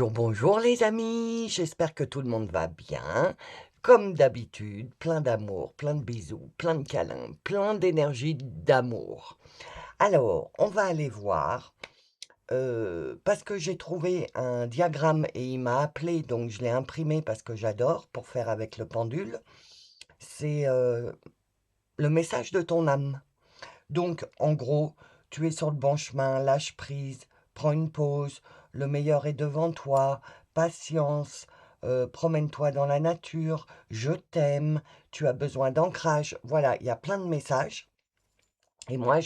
Bonjour, bonjour les amis, j'espère que tout le monde va bien. Comme d'habitude, plein d'amour, plein de bisous, plein de câlins, plein d'énergie d'amour. Alors, on va aller voir, parce que j'ai trouvé un diagramme et il m'a appelé, donc je l'ai imprimé parce que j'adore pour faire avec le pendule. C'est le message de ton âme. Donc, en gros, tu es sur le bon chemin, lâche prise, prends une pause, le meilleur est devant toi, patience, promène-toi dans la nature, je t'aime, tu as besoin d'ancrage. Voilà, il y a plein de messages. Et moi,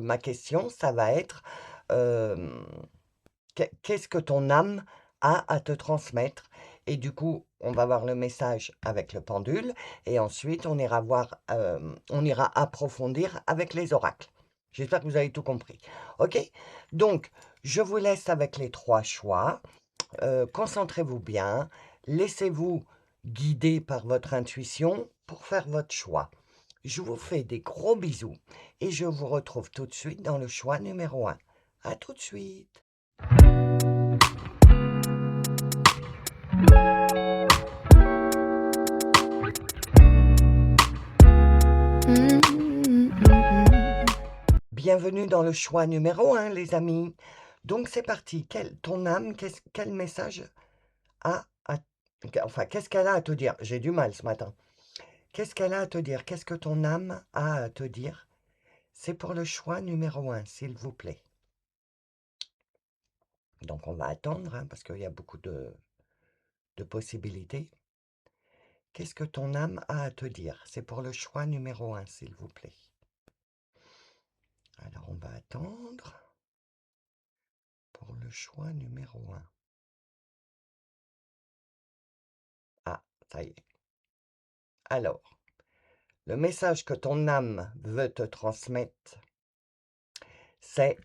ma question, ça va être, euh, qu'est-ce que ton âme a à te transmettre? Et du coup, on va voir le message avec le pendule, et ensuite on ira approfondir avec les oracles. J'espère que vous avez tout compris. Ok? Donc, je vous laisse avec les trois choix. Concentrez-vous bien. Laissez-vous guider par votre intuition pour faire votre choix. Je vous fais des gros bisous et je vous retrouve tout de suite dans le choix numéro 1. À tout de suite. Bienvenue dans le choix numéro 1, les amis. Donc c'est parti. Ton âme, quel message enfin, qu'est-ce qu'elle a à te dire? J'ai du mal ce matin. Qu'est-ce qu'elle a à te dire? Qu'est-ce que ton âme a à te dire? C'est pour le choix numéro 1, s'il vous plaît. Donc on va attendre, hein, parce qu'il y a beaucoup de possibilités. Qu'est-ce que ton âme a à te dire? C'est pour le choix numéro 1, s'il vous plaît. Alors on va attendre pour le choix numéro 1. Ah, ça y est. Alors, le message que ton âme veut te transmettre, c'est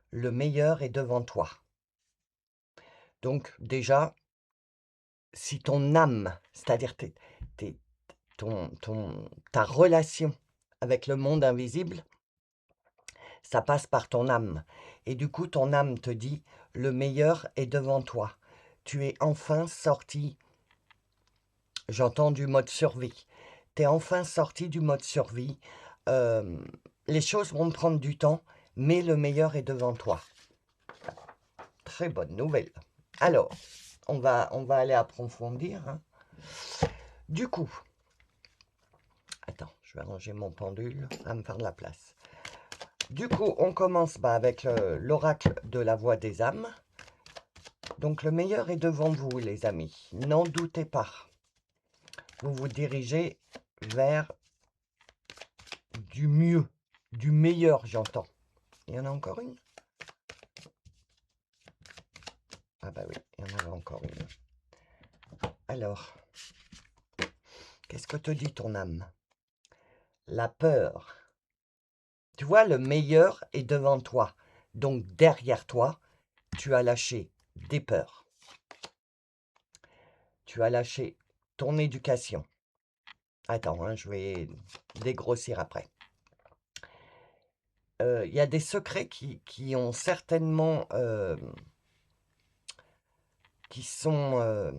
le meilleur est devant toi. Donc déjà, si ton âme, c'est-à-dire ta relation avec le monde invisible, ça passe par ton âme. Et du coup, ton âme te dit, le meilleur est devant toi. Tu es enfin sorti, j'entends du mode survie. Tu es enfin sorti du mode survie. Euh, les choses vont prendre du temps, mais le meilleur est devant toi. Très bonne nouvelle. Alors, on va aller approfondir, hein. Du coup, attends, je vais ranger mon pendule, ça va me faire de la place. Du coup, on commence avec l'oracle de la voix des âmes. Donc, le meilleur est devant vous, les amis. N'en doutez pas. Vous vous dirigez vers du mieux, du meilleur, j'entends. Il y en a encore une? Ah bah oui, il y en avait encore une. Alors, qu'est-ce que te dit ton âme? La peur. Tu vois, le meilleur est devant toi. Donc, derrière toi, tu as lâché des peurs. Tu as lâché ton éducation. Attends, hein, je vais dégrossir après. Il y a des secrets qui ont certainement... qui sont...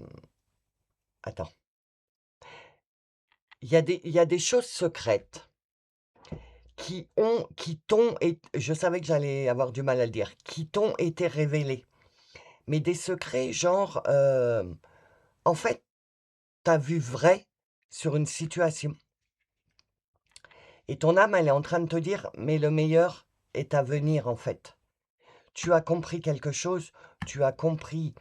attends. Il y a des choses secrètes qui t'ont... Je savais que j'allais avoir du mal à le dire. Qui t'ont été révélées. Mais des secrets genre... en fait, tu as vu vrai sur une situation. Et ton âme, elle est en train de te dire, mais le meilleur est à venir, en fait. Tu as compris quelque chose, tu as compris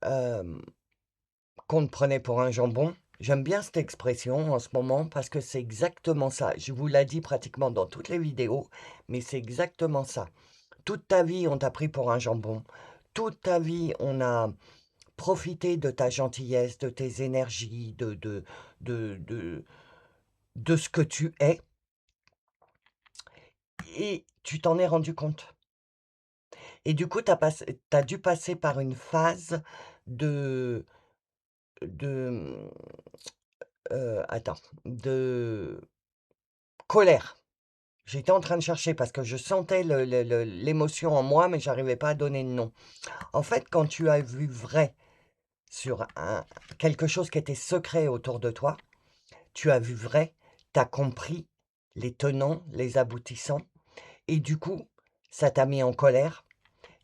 qu'on te prenait pour un jambon. J'aime bien cette expression en ce moment parce que c'est exactement ça. Je vous l'ai dit pratiquement dans toutes les vidéos, mais c'est exactement ça. Toute ta vie, on t'a pris pour un jambon. Toute ta vie, on a profité de ta gentillesse, de tes énergies, de, de, de ce que tu es. Et tu t'en es rendu compte. Et du coup, tu as dû passer par une phase de de, attends, de colère. J'étais en train de chercher parce que je sentais l'émotion en moi, mais j'arrivais pas à donner de nom. En fait, quand tu as vu vrai sur quelque chose qui était secret autour de toi, tu as vu vrai, tu as compris les tenants, les aboutissants, et du coup, ça t'a mis en colère,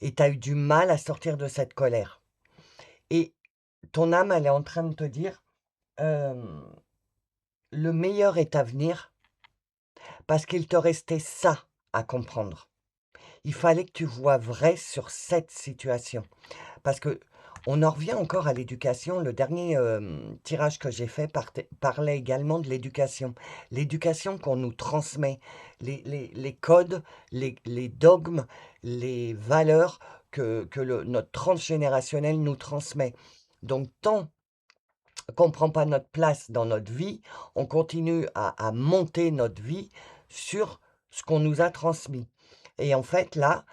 et tu as eu du mal à sortir de cette colère. Et ton âme, elle est en train de te dire, le meilleur est à venir parce qu'il te restait ça à comprendre. Il fallait que tu vois vrai sur cette situation. Parce que on en revient encore à l'éducation. Le dernier tirage que j'ai fait parlait également de l'éducation. L'éducation qu'on nous transmet, les codes, les dogmes, les valeurs que notre transgénérationnel nous transmet. Donc, tant qu'on ne prend pas notre place dans notre vie, on continue à monter notre vie sur ce qu'on nous a transmis. Et en fait, là,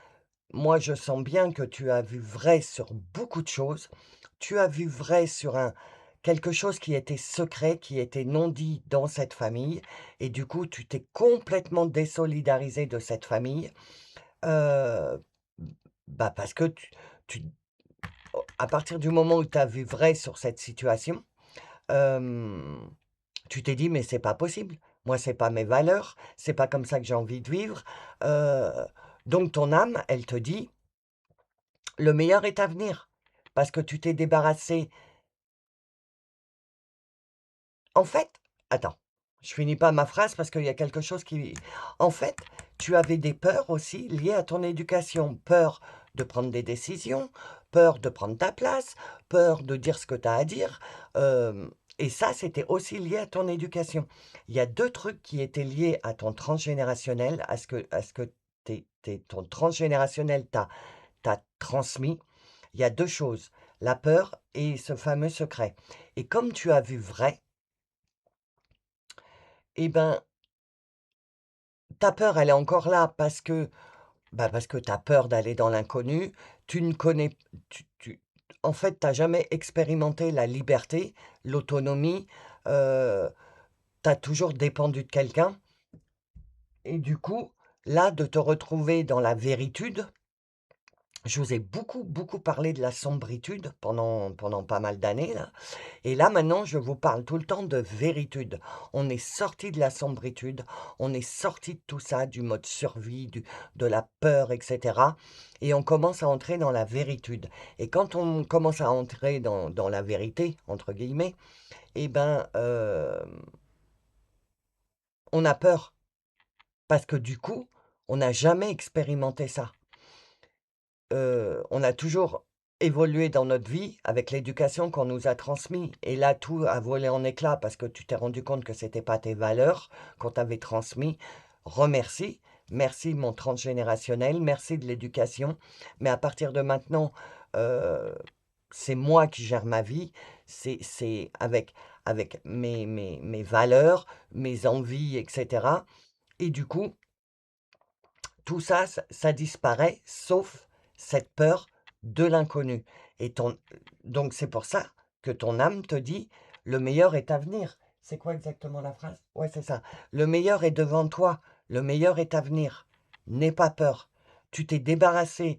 moi, je sens bien que tu as vu vrai sur beaucoup de choses. Tu as vu vrai sur quelque chose qui était secret, qui était non dit dans cette famille. Et du coup, tu t'es complètement désolidarisé de cette famille. euh, Bah parce que tu- à partir du moment où tu as vu vrai sur cette situation, euh, tu t'es dit, mais c'est pas possible. Moi, c'est pas mes valeurs. C'est pas comme ça que j'ai envie de vivre. Euh, donc, ton âme, elle te dit, le meilleur est à venir, parce que tu t'es débarrassé. En fait, attends, je finis pas ma phrase parce qu'il y a quelque chose qui en fait, tu avais des peurs aussi liées à ton éducation. Peur de prendre des décisions, peur de prendre ta place, peur de dire ce que tu as à dire, et ça, c'était aussi lié à ton éducation. Il y a 2 trucs qui étaient liés à ton transgénérationnel, à ce que ton transgénérationnel t'a transmis. Il y a 2 choses, la peur et ce fameux secret. Et comme tu as vu vrai, eh ben, ta peur, elle est encore là parce que tu as peur d'aller dans l'inconnu. Tu ne connais en fait, tu as jamais expérimenté la liberté, l'autonomie, heu, tu as toujours dépendu de quelqu'un et du coup, là, de te retrouver dans la véritude. Je vous ai beaucoup, beaucoup parlé de la sombritude pendant pas mal d'années là. Et là, maintenant, je vous parle tout le temps de véritude. On est sorti de la sombritude, on est sorti de tout ça, du mode survie, de la peur, etc. Et on commence à entrer dans la véritude. Et quand on commence à entrer dans la vérité, entre guillemets, eh ben, on a peur. Parce que du coup, on n'a jamais expérimenté ça. On a toujours évolué dans notre vie avec l'éducation qu'on nous a transmis et là, tout a volé en éclats parce que tu t'es rendu compte que c'était pas tes valeurs qu'on t'avait transmis. Remercie. Merci mon transgénérationnel, merci de l'éducation. Mais à partir de maintenant, heu, c'est moi qui gère ma vie. C'est avec mes valeurs, mes envies et cetera et du coup tout ça, ça disparaît, sauf cette peur de l'inconnu. Et donc c'est pour ça que ton âme te dit, le meilleur est à venir. C'est quoi exactement la phrase? Ouais, c'est ça. Le meilleur est devant toi. Le meilleur est à venir. N'aie pas peur. Tu t'es débarrassé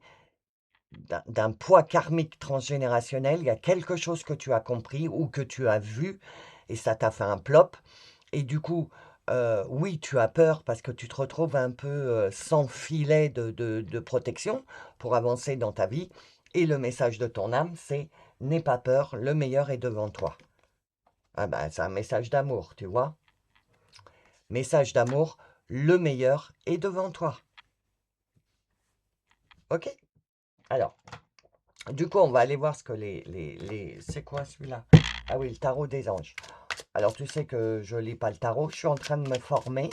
d'un poids karmique transgénérationnel. Il y a quelque chose que tu as compris ou que tu as vu et ça t'a fait un plop. Et du coup, oui, tu as peur parce que tu te retrouves un peu, sans filet de protection pour avancer dans ta vie et le message de ton âme, c'est: «N'aie pas peur, le meilleur est devant toi». Ah bah, c'est un message d'amour, tu vois? Message d'amour, le meilleur est devant toi. OK? Alors, du coup, on va aller voir ce que c'est quoi celui-là? Ah oui, le tarot des anges. Alors, tu sais que je lis pas le tarot, je suis en train de me former.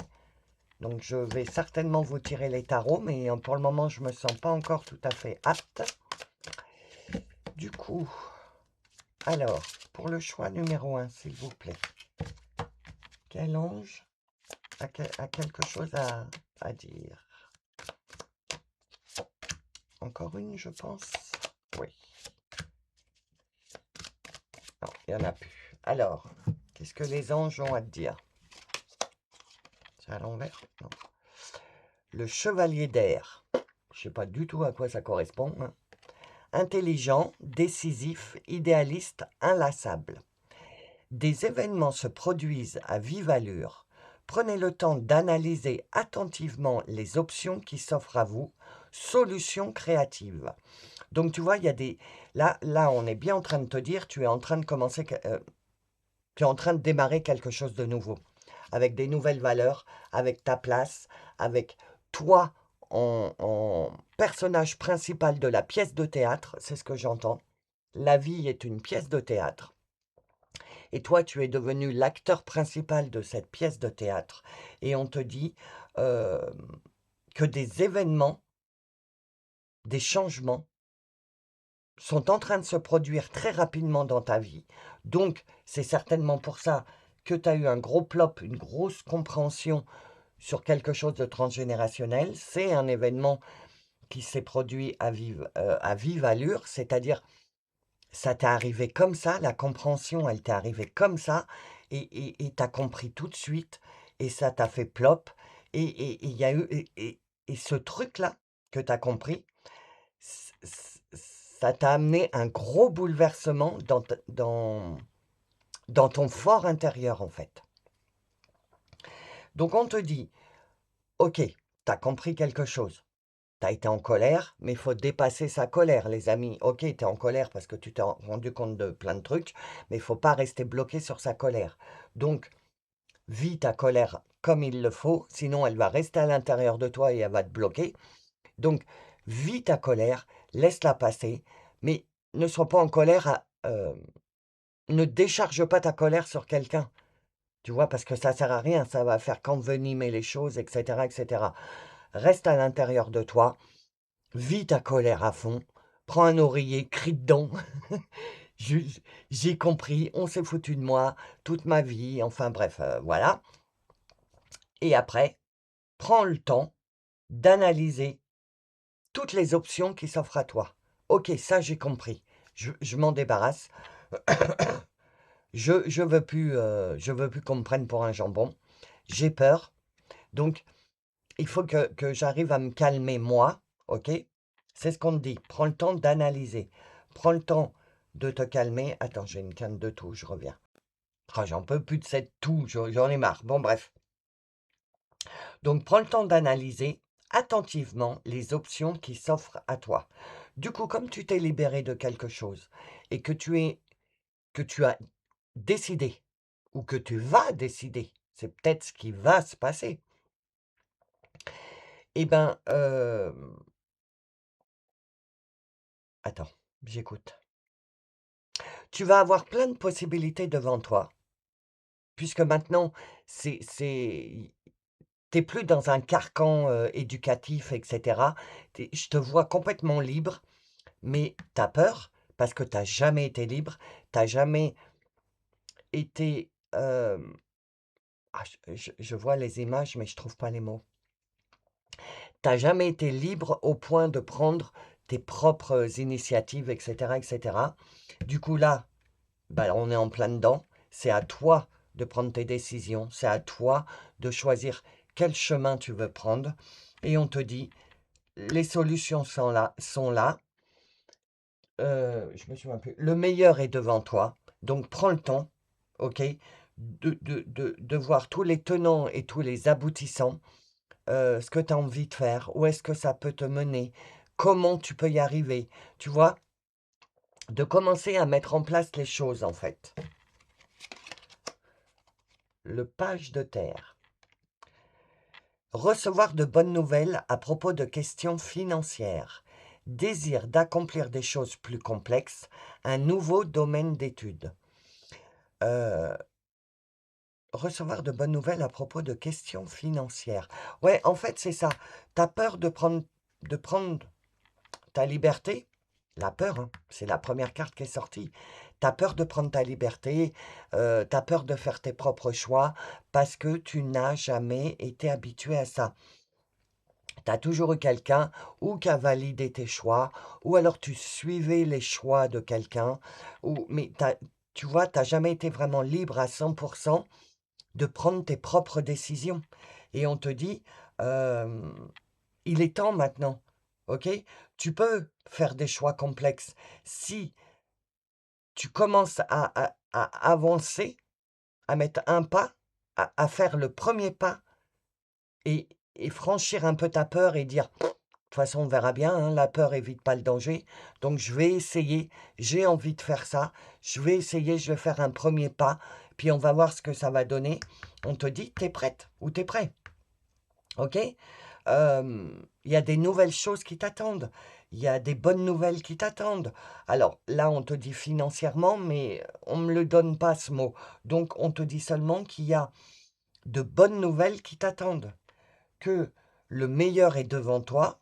Donc je vais certainement vous tirer les tarots, mais pour le moment je me sens pas encore tout à fait apte. Du coup, alors, pour le choix numéro 1, s'il vous plaît, quel ange a quelque chose à dire? Encore une, je pense. Oui. Non, il n'y en a plus. Alors, qu'est-ce que les anges ont à te dire? C'est à l'envers? Non. le chevalier d'air. Je ne sais pas du tout à quoi ça correspond, hein. Intelligent, décisif, idéaliste, inlassable. Des événements se produisent à vive allure. Prenez le temps d'analyser attentivement les options qui s'offrent à vous. Solutions créatives. Donc tu vois, il y a des... Là, on est bien en train de te dire, tu es en train de commencer, tu es en train de démarrer quelque chose de nouveau, avec des nouvelles valeurs, avec ta place, avec toi en personnage principal de la pièce de théâtre, c'est ce que j'entends. La vie est une pièce de théâtre. Et toi, tu es devenu l'acteur principal de cette pièce de théâtre. Et on te dit euh, que des événements, des changements sont en train de se produire très rapidement dans ta vie. Donc, c'est certainement pour ça que tu as eu un gros plop, une grosse compréhension sur quelque chose de transgénérationnel. C'est un événement qui s'est produit à vive allure, c'est-à-dire ça t'est arrivé comme ça, la compréhension, elle t'est arrivée comme ça, et tu as compris tout de suite, et ça t'a fait plop, et il y a eu, et ce truc-là que tu as compris, ça t'a amené un gros bouleversement dans ton fort intérieur, en fait. Donc on te dit, ok, tu as compris quelque chose. Tu as été en colère, mais il faut dépasser sa colère, les amis. Ok, tu es en colère parce que tu t'es rendu compte de plein de trucs, mais il faut pas rester bloqué sur sa colère. Donc, vis ta colère comme il le faut, sinon elle va rester à l'intérieur de toi et elle va te bloquer. Donc, vis ta colère, laisse-la passer, mais ne sois pas en colère, ne décharge pas ta colère sur quelqu'un, tu vois, parce que ça sert à rien, ça va faire qu'envenimer les choses, etc., etc. Reste à l'intérieur de toi, vis ta colère à fond, prends un oreiller, crie dedans. Je- J'ai compris, on s'est foutu de moi toute ma vie, enfin bref, voilà. Et après, prends le temps d'analyser toutes les options qui s'offrent à toi. Ok, ça j'ai compris. Je m'en débarrasse. Je veux plus qu'on me prenne pour un jambon. J'ai peur. Donc, il faut que j'arrive à me calmer moi. Ok? C'est ce qu'on te dit. Prends le temps d'analyser. Prends le temps de te calmer. Attends, j'ai une canne de toux, je reviens. Ah, j'en peux plus de cette toux, j'en ai marre. Bon, bref. Donc, prends le temps d'analyser attentivement les options qui s'offrent à toi. Du coup, comme tu t'es libéré de quelque chose et que tu as décidé ou que tu vas décider, c'est peut-être ce qui va se passer, eh ben, attends, j'écoute. Tu vas avoir plein de possibilités devant toi, puisque maintenant, c'est t'es plus dans un carcan, éducatif, et cetera. Je te vois complètement libre, mais tu as peur parce que tu as jamais été libre. Tu as jamais été, je vois les images, mais je trouve pas les mots. Tu as jamais été libre au point de prendre tes propres initiatives, et cetera, et cetera. Du coup, là, bah, on est en plein dedans. C'est à toi de prendre tes décisions. C'est à toi de choisir quel chemin tu veux prendre. Et on te dit, les solutions sont là. Je me souviens plus. Le meilleur est devant toi. Donc prends le temps, ok, de voir tous les tenants et tous les aboutissants, ce que tu as envie de faire, où est-ce que ça peut te mener, comment tu peux y arriver. Tu vois, de commencer à mettre en place les choses en fait. Le page de terre. Recevoir de bonnes nouvelles à propos de questions financières. Désir d'accomplir des choses plus complexes. Un nouveau domaine d'étude. Euh, Recevoir de bonnes nouvelles à propos de questions financières. Ouais, en fait, c'est ça. Tu as peur de prendre ta liberté. La peur, hein, c'est la première carte qui est sortie. Tu as peur de prendre ta liberté, tu as peur de faire tes propres choix parce que tu n'as jamais été habitué à ça. Tu as toujours eu quelqu'un ou qui a validé tes choix, ou alors tu suivais les choix de quelqu'un, mais tu vois, tu n'as jamais été vraiment libre à 100% de prendre tes propres décisions. Et on te dit, Il est temps maintenant, OK? Tu peux faire des choix complexes. Si tu commences à avancer, à mettre un pas, à faire le premier pas et franchir un peu ta peur et dire: «De toute façon, on verra bien, hein, la peur évite pas le danger, donc je vais essayer, j'ai envie de faire ça, je vais essayer, je vais faire un premier pas, puis on va voir ce que ça va donner». On te dit: «Tu es prête ou tu es prêt». OK? Il y a des nouvelles choses qui t'attendent. Il y a des bonnes nouvelles qui t'attendent. Alors là, on te dit financièrement, mais on me le donne pas ce mot. Donc on te dit seulement qu'il y a de bonnes nouvelles qui t'attendent, que le meilleur est devant toi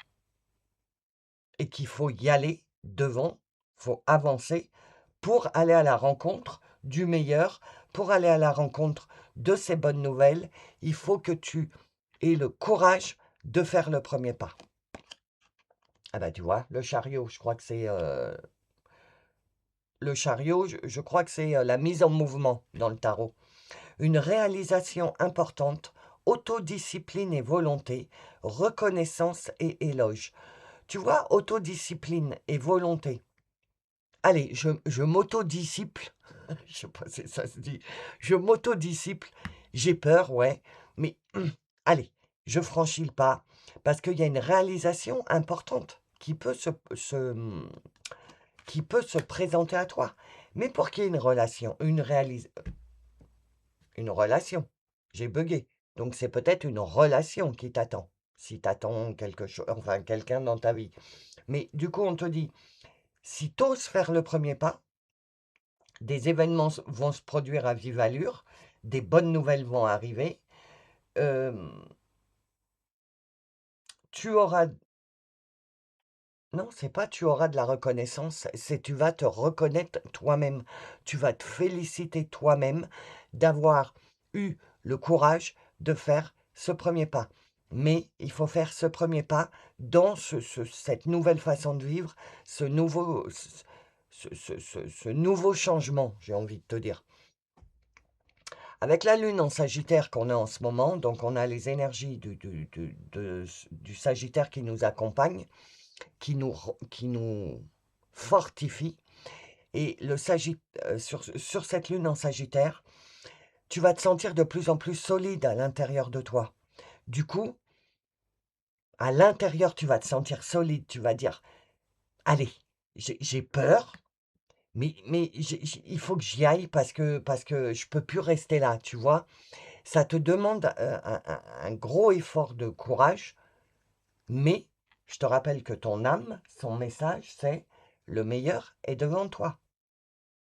et qu'il faut y aller devant, faut avancer pour aller à la rencontre du meilleur, pour aller à la rencontre de ces bonnes nouvelles. Il faut que tu aies le courage de faire le premier pas. Ah bah, tu vois, le chariot, je crois que c'est, le chariot, je crois que c'est, la mise en mouvement dans le tarot. Une réalisation importante, autodiscipline et volonté, reconnaissance et éloge. Tu vois, autodiscipline et volonté. Allez, je m'autodisciple, je sais pas si ça se dit. Je m'autodisciple, j'ai peur, ouais, mais allez, je franchis le pas parce qu'il y a une réalisation importante qui peut se présenter à toi. Mais pour qu'il y ait une relation, j'ai buggé. Donc c'est peut-être une relation qui t'attend, si t'attends quelque chose, enfin quelqu'un dans ta vie. Mais du coup, on te dit, si tu oses faire le premier pas, des événements vont se produire à vive allure, des bonnes nouvelles vont arriver, hem, tu auras non, c'est pas tu auras de la reconnaissance, c'est tu vas te reconnaître toi-même. Tu vas te féliciter toi-même d'avoir eu le courage de faire ce premier pas. Mais il faut faire ce premier pas dans cette nouvelle façon de vivre, ce nouveau changement, j'ai envie de te dire. Avec la lune en Sagittaire qu'on a en ce moment, donc on a les énergies du Sagittaire qui nous accompagnent, qui nous fortifie et sur cette lune en Sagittaire, tu vas te sentir de plus en plus solide à l'intérieur de toi. Du coup, à l'intérieur, tu vas te sentir solide, tu vas dire: «Allez, j'ai peur, mais il faut que j'y aille parce que je peux plus rester là», tu vois? Ça te demande, un gros effort de courage, mais je te rappelle que ton âme, son message, c'est: «Le meilleur est devant toi».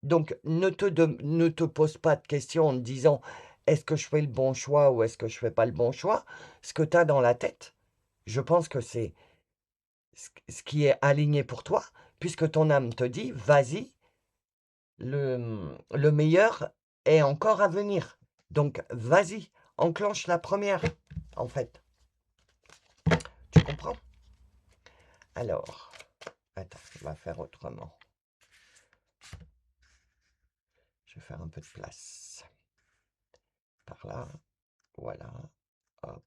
Donc ne te pose pas de questions en te disant: «Est-ce que je fais le bon choix ou est-ce que je fais pas le bon choix?» Ce que tu as dans la tête, je pense que c'est ce qui est aligné pour toi, puisque ton âme te dit: «Vas-y, le meilleur est encore à venir. Donc vas-y, enclenche la première, en fait». Tu comprends? Alors, attends, on va faire autrement. Je vais faire un peu de place. Par là, voilà, hop,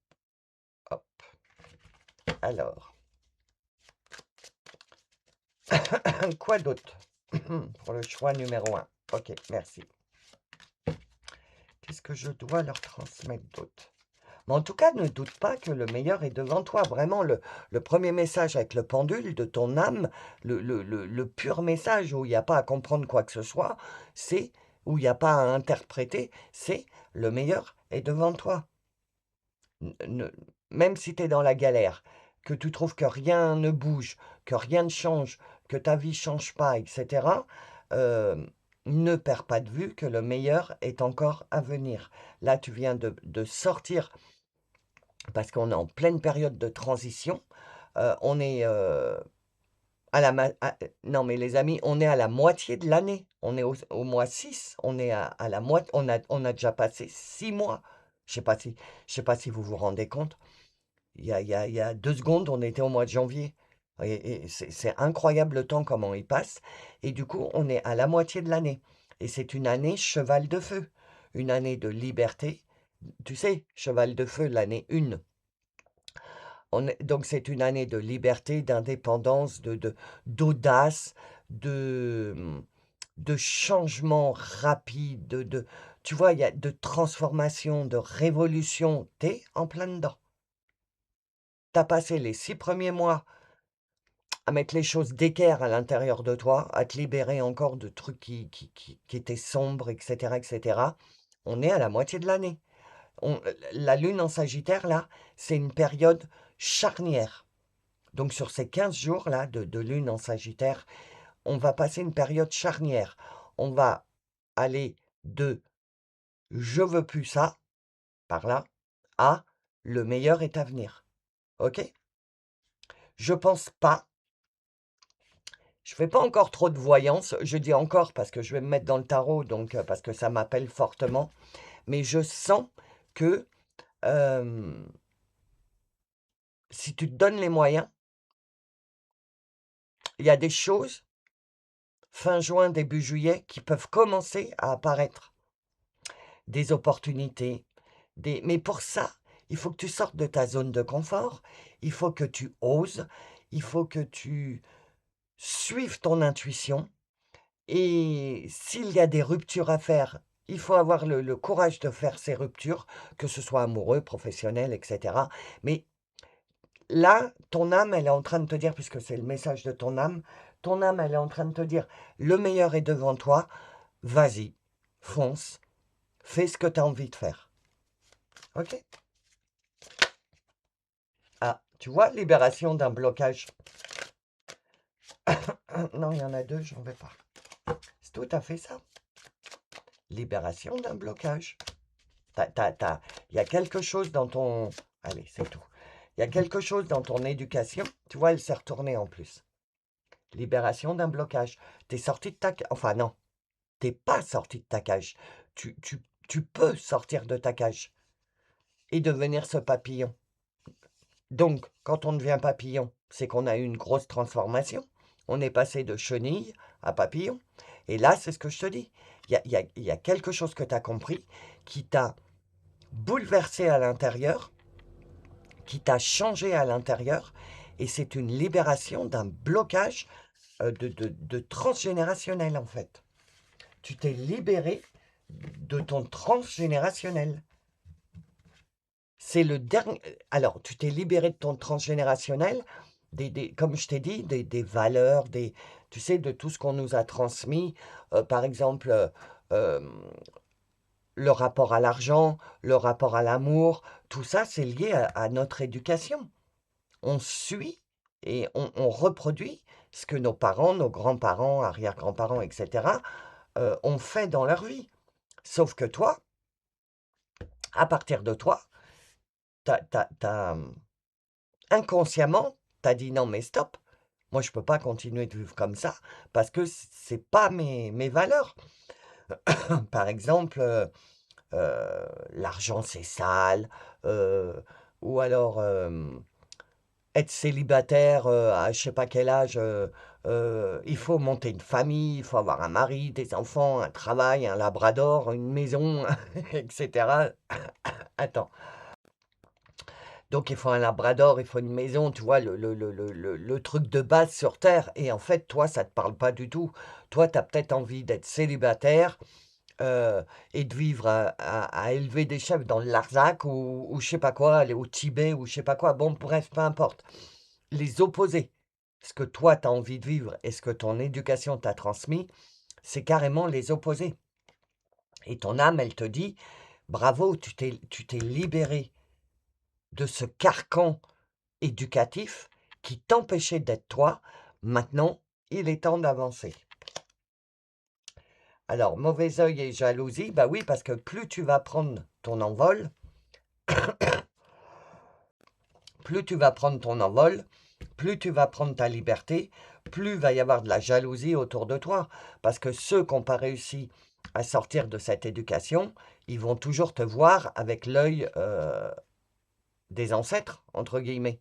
hop. Alors, quoi d'autre? Pour le choix numéro un. OK, merci. Qu'est-ce que je dois leur transmettre d'autre? Mais en tout cas, ne doute pas que le meilleur est devant toi. Vraiment, le premier message avec le pendule de ton âme, le pur message où il y a pas à comprendre quoi que ce soit, c'est où il y a pas à interpréter, c'est: «Le meilleur est devant toi». Ne Même si tu es dans la galère, que tu trouves que rien ne bouge, que rien ne change, que ta vie change pas et cetera, ne perds pas de vue que le meilleur est encore à venir. Là, tu viens de sortir parce qu'on est en pleine période de transition. On est, à la ma à non, mais les amis, on est à la moitié de l'année. On est au mois 6. On est à la moitié. On a déjà passé 6 mois. Je sais pas si vous vous rendez compte. Il y a 2 secondes, on était au mois de janvier et c'est incroyable le temps, comment il passe et du coup, on est à la moitié de l'année et c'est une année cheval de feu, une année de liberté. Tu sais, cheval de feu, l'année 1. Donc c'est une année de liberté, d'indépendance, d'audace, de, de changement rapide, tu vois, il y a de transformation, de révolution. T'es en plein dedans. T'as passé les 6 premiers mois à mettre les choses d'équerre à l'intérieur de toi, à te libérer encore de trucs qui étaient sombres, etc., etc. On est à la moitié de l'année. La lune en Sagittaire, là, c'est une période charnière. Donc sur ces 15 jours-là de lune en Sagittaire, on va passer une période charnière. On va aller de «je veux plus ça» par là, à «le meilleur est à venir». OK? Je pense pas, je fais pas encore trop de voyance, je dis encore parce que je vais me mettre dans le tarot, donc parce que ça m'appelle fortement, mais je sens que, hem, si tu te donnes les moyens, il y a des choses, fin juin, début juillet, qui peuvent commencer à apparaître. Des opportunités, mais pour ça, il faut que tu sortes de ta zone de confort, il faut que tu oses, il faut que tu suives ton intuition et s'il y a des ruptures à faire, il faut avoir le courage de faire ces ruptures, que ce soit amoureux, professionnel et cetera. Mais là, ton âme, elle est en train de te dire, puisque c'est le message de ton âme, elle est en train de te dire: «Le meilleur est devant toi, vas-y, fonce, fais ce que tu as envie de faire». OK? Ah, tu vois? Libération d'un blocage. Non, il y en a 2, j'en veux pas. C'est tout à fait ça. Libération d'un blocage. Il y a quelque chose dans ton... Allez, c'est tout. Il y a quelque chose dans ton éducation. Tu vois, elle s'est retournée en plus. Libération d'un blocage. T'es sorti de ta... Enfin, non. T'es pas sorti de ta cage. Tu, tu, tu peux sortir de ta cage et devenir ce papillon. Donc, quand on devient papillon, c'est qu'on a eu une grosse transformation. On est passé de chenille à papillon. Et là, c'est ce que je te dis. Il y a quelque chose que tu as compris qui t'a bouleversé à l'intérieur, qui t'a changé à l'intérieur. Et c'est une libération d'un blocage de transgénérationnel, en fait. Tu t'es libéré de ton transgénérationnel. C'est le dernier. Alors, tu t'es libéré de ton transgénérationnel, comme je t'ai dit, des valeurs, tu sais, de tout ce qu'on nous a transmis. Par exemple, euh, le rapport à l'argent, le rapport à l'amour, tout ça, c'est lié à notre éducation. On suit et on reproduit ce que nos parents, nos grands-parents, arrière-grands-parents, etc., ont fait dans leur vie. Sauf que toi, à partir de toi, t'as, inconsciemment, tu as dit: «Non mais stop, moi je peux pas continuer de vivre comme ça parce que c'est pas mes valeurs». Par exemple, l'argent c'est sale, heu, ou alors, être célibataire, à je sais pas quel âge, il faut monter une famille, il faut avoir un mari, des enfants, un travail, un labrador, une maison et cetera. Attends. Donc il faut un labrador, il faut une maison, tu vois? Le truc de base sur terre et en fait, toi, ça te parle pas du tout. Toi, tu as peut-être envie d'être célibataire, et de vivre à élever des chèvres dans le Larzac ou je sais pas quoi, aller au Tibet ou je sais pas quoi. Bon, bref, peu importe. Les opposés. Ce que toi, tu as envie de vivre et ce que ton éducation t'a transmis, c'est carrément les opposés et ton âme, elle te dit: «Bravo, tu t'es libéré de ce carcan éducatif qui t'empêchait d'être toi. Maintenant, il est temps d'avancer». Alors, mauvais œil et jalousie, bah oui, parce que plus tu vas prendre ton envol, plus tu vas prendre ton envol, plus tu vas prendre ta liberté, plus il va y avoir de la jalousie autour de toi. Parce que ceux qui n'ont pas réussi à sortir de cette éducation, ils vont toujours te voir avec l'œil des ancêtres, entre guillemets,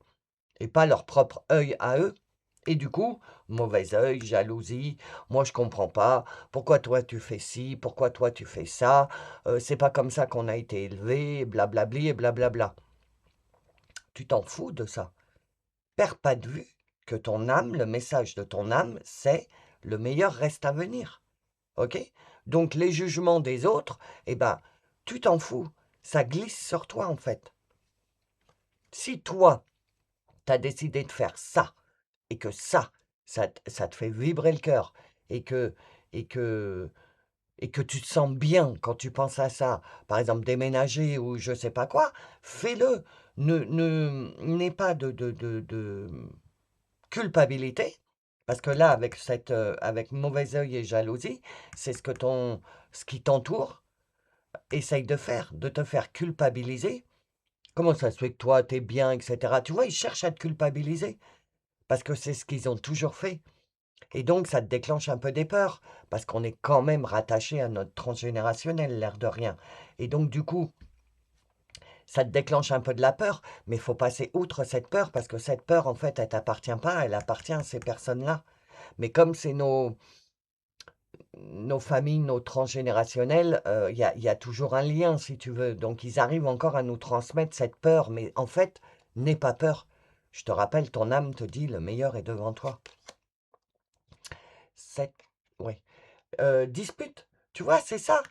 et pas leur propre œil à eux. Et du coup, mauvais œil, jalousie, moi je comprends pas, pourquoi toi tu fais ci, pourquoi toi tu fais ça, c'est pas comme ça qu'on a été élevé, blablabli et blablabla. Tu t'en fous de ça. perds pas de vue que ton âme, le message de ton âme, c'est le meilleur reste à venir. OK? Donc les jugements des autres, eh ben, tu t'en fous. Ça glisse sur toi, en fait. Si toi, tu as décidé de faire ça, et que ça te fait vibrer le cœur, et que, et que, et que tu te sens bien quand tu penses à ça, par exemple déménager ou je sais pas quoi, fais-le. N'aie pas de culpabilité, parce que là, avec mauvais œil et jalousie, c'est ce qui t'entoure essaye de faire, de te faire culpabiliser. Comment ça se fait que toi, t'es bien, etc. Tu vois, ils cherchent à te culpabiliser, parce que c'est ce qu'ils ont toujours fait. Et donc, ça te déclenche un peu des peurs, parce qu'on est quand même rattaché à notre transgénérationnel, l'air de rien. Et donc, du coup, ça te déclenche un peu de la peur, mais il faut passer outre cette peur, parce que cette peur, en fait, elle t'appartient pas, elle appartient à ces personnes-là. Mais comme c'est nos familles, nos transgénérationnels, il y a toujours un lien, si tu veux. Donc, ils arrivent encore à nous transmettre cette peur, mais en fait, n'aie pas peur. Je te rappelle, ton âme te dit, le meilleur est devant toi. Cette... Oui. Dispute, tu vois, c'est ça.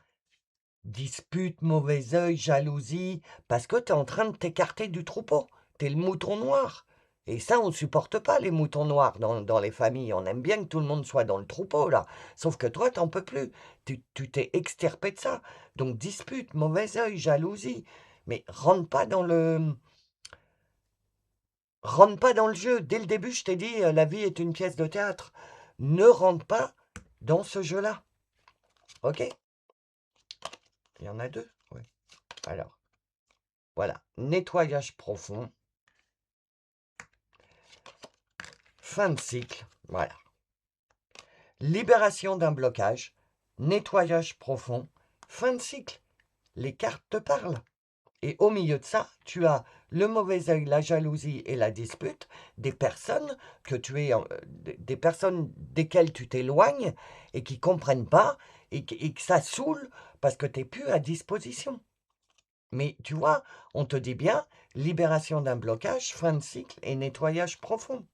Dispute, mauvais œil, jalousie, parce que tu es en train de t'écarter du troupeau. Tu es le mouton noir. Et ça, on ne supporte pas les moutons noirs dans les familles. On aime bien que tout le monde soit dans le troupeau, là. Sauf que toi, t'en peux plus. Tu t'es extirpé de ça. Donc, dispute, mauvais œil, jalousie. Mais rentre pas dans le jeu. Dès le début, je t'ai dit, la vie est une pièce de théâtre. Ne rentre pas dans ce jeu-là. OK? Il y en a deux? Oui. Alors, voilà. Nettoyage profond. Fin de cycle. Voilà. Libération d'un blocage. Nettoyage profond. Fin de cycle. Les cartes te parlent. Et au milieu de ça, tu as le mauvais œil, la jalousie et la dispute des personnes des personnes desquelles tu t'éloignes et qui comprennent pas et que ça saoule parce que tu n'es plus à disposition. Mais tu vois, on te dit bien libération d'un blocage, fin de cycle et nettoyage profond.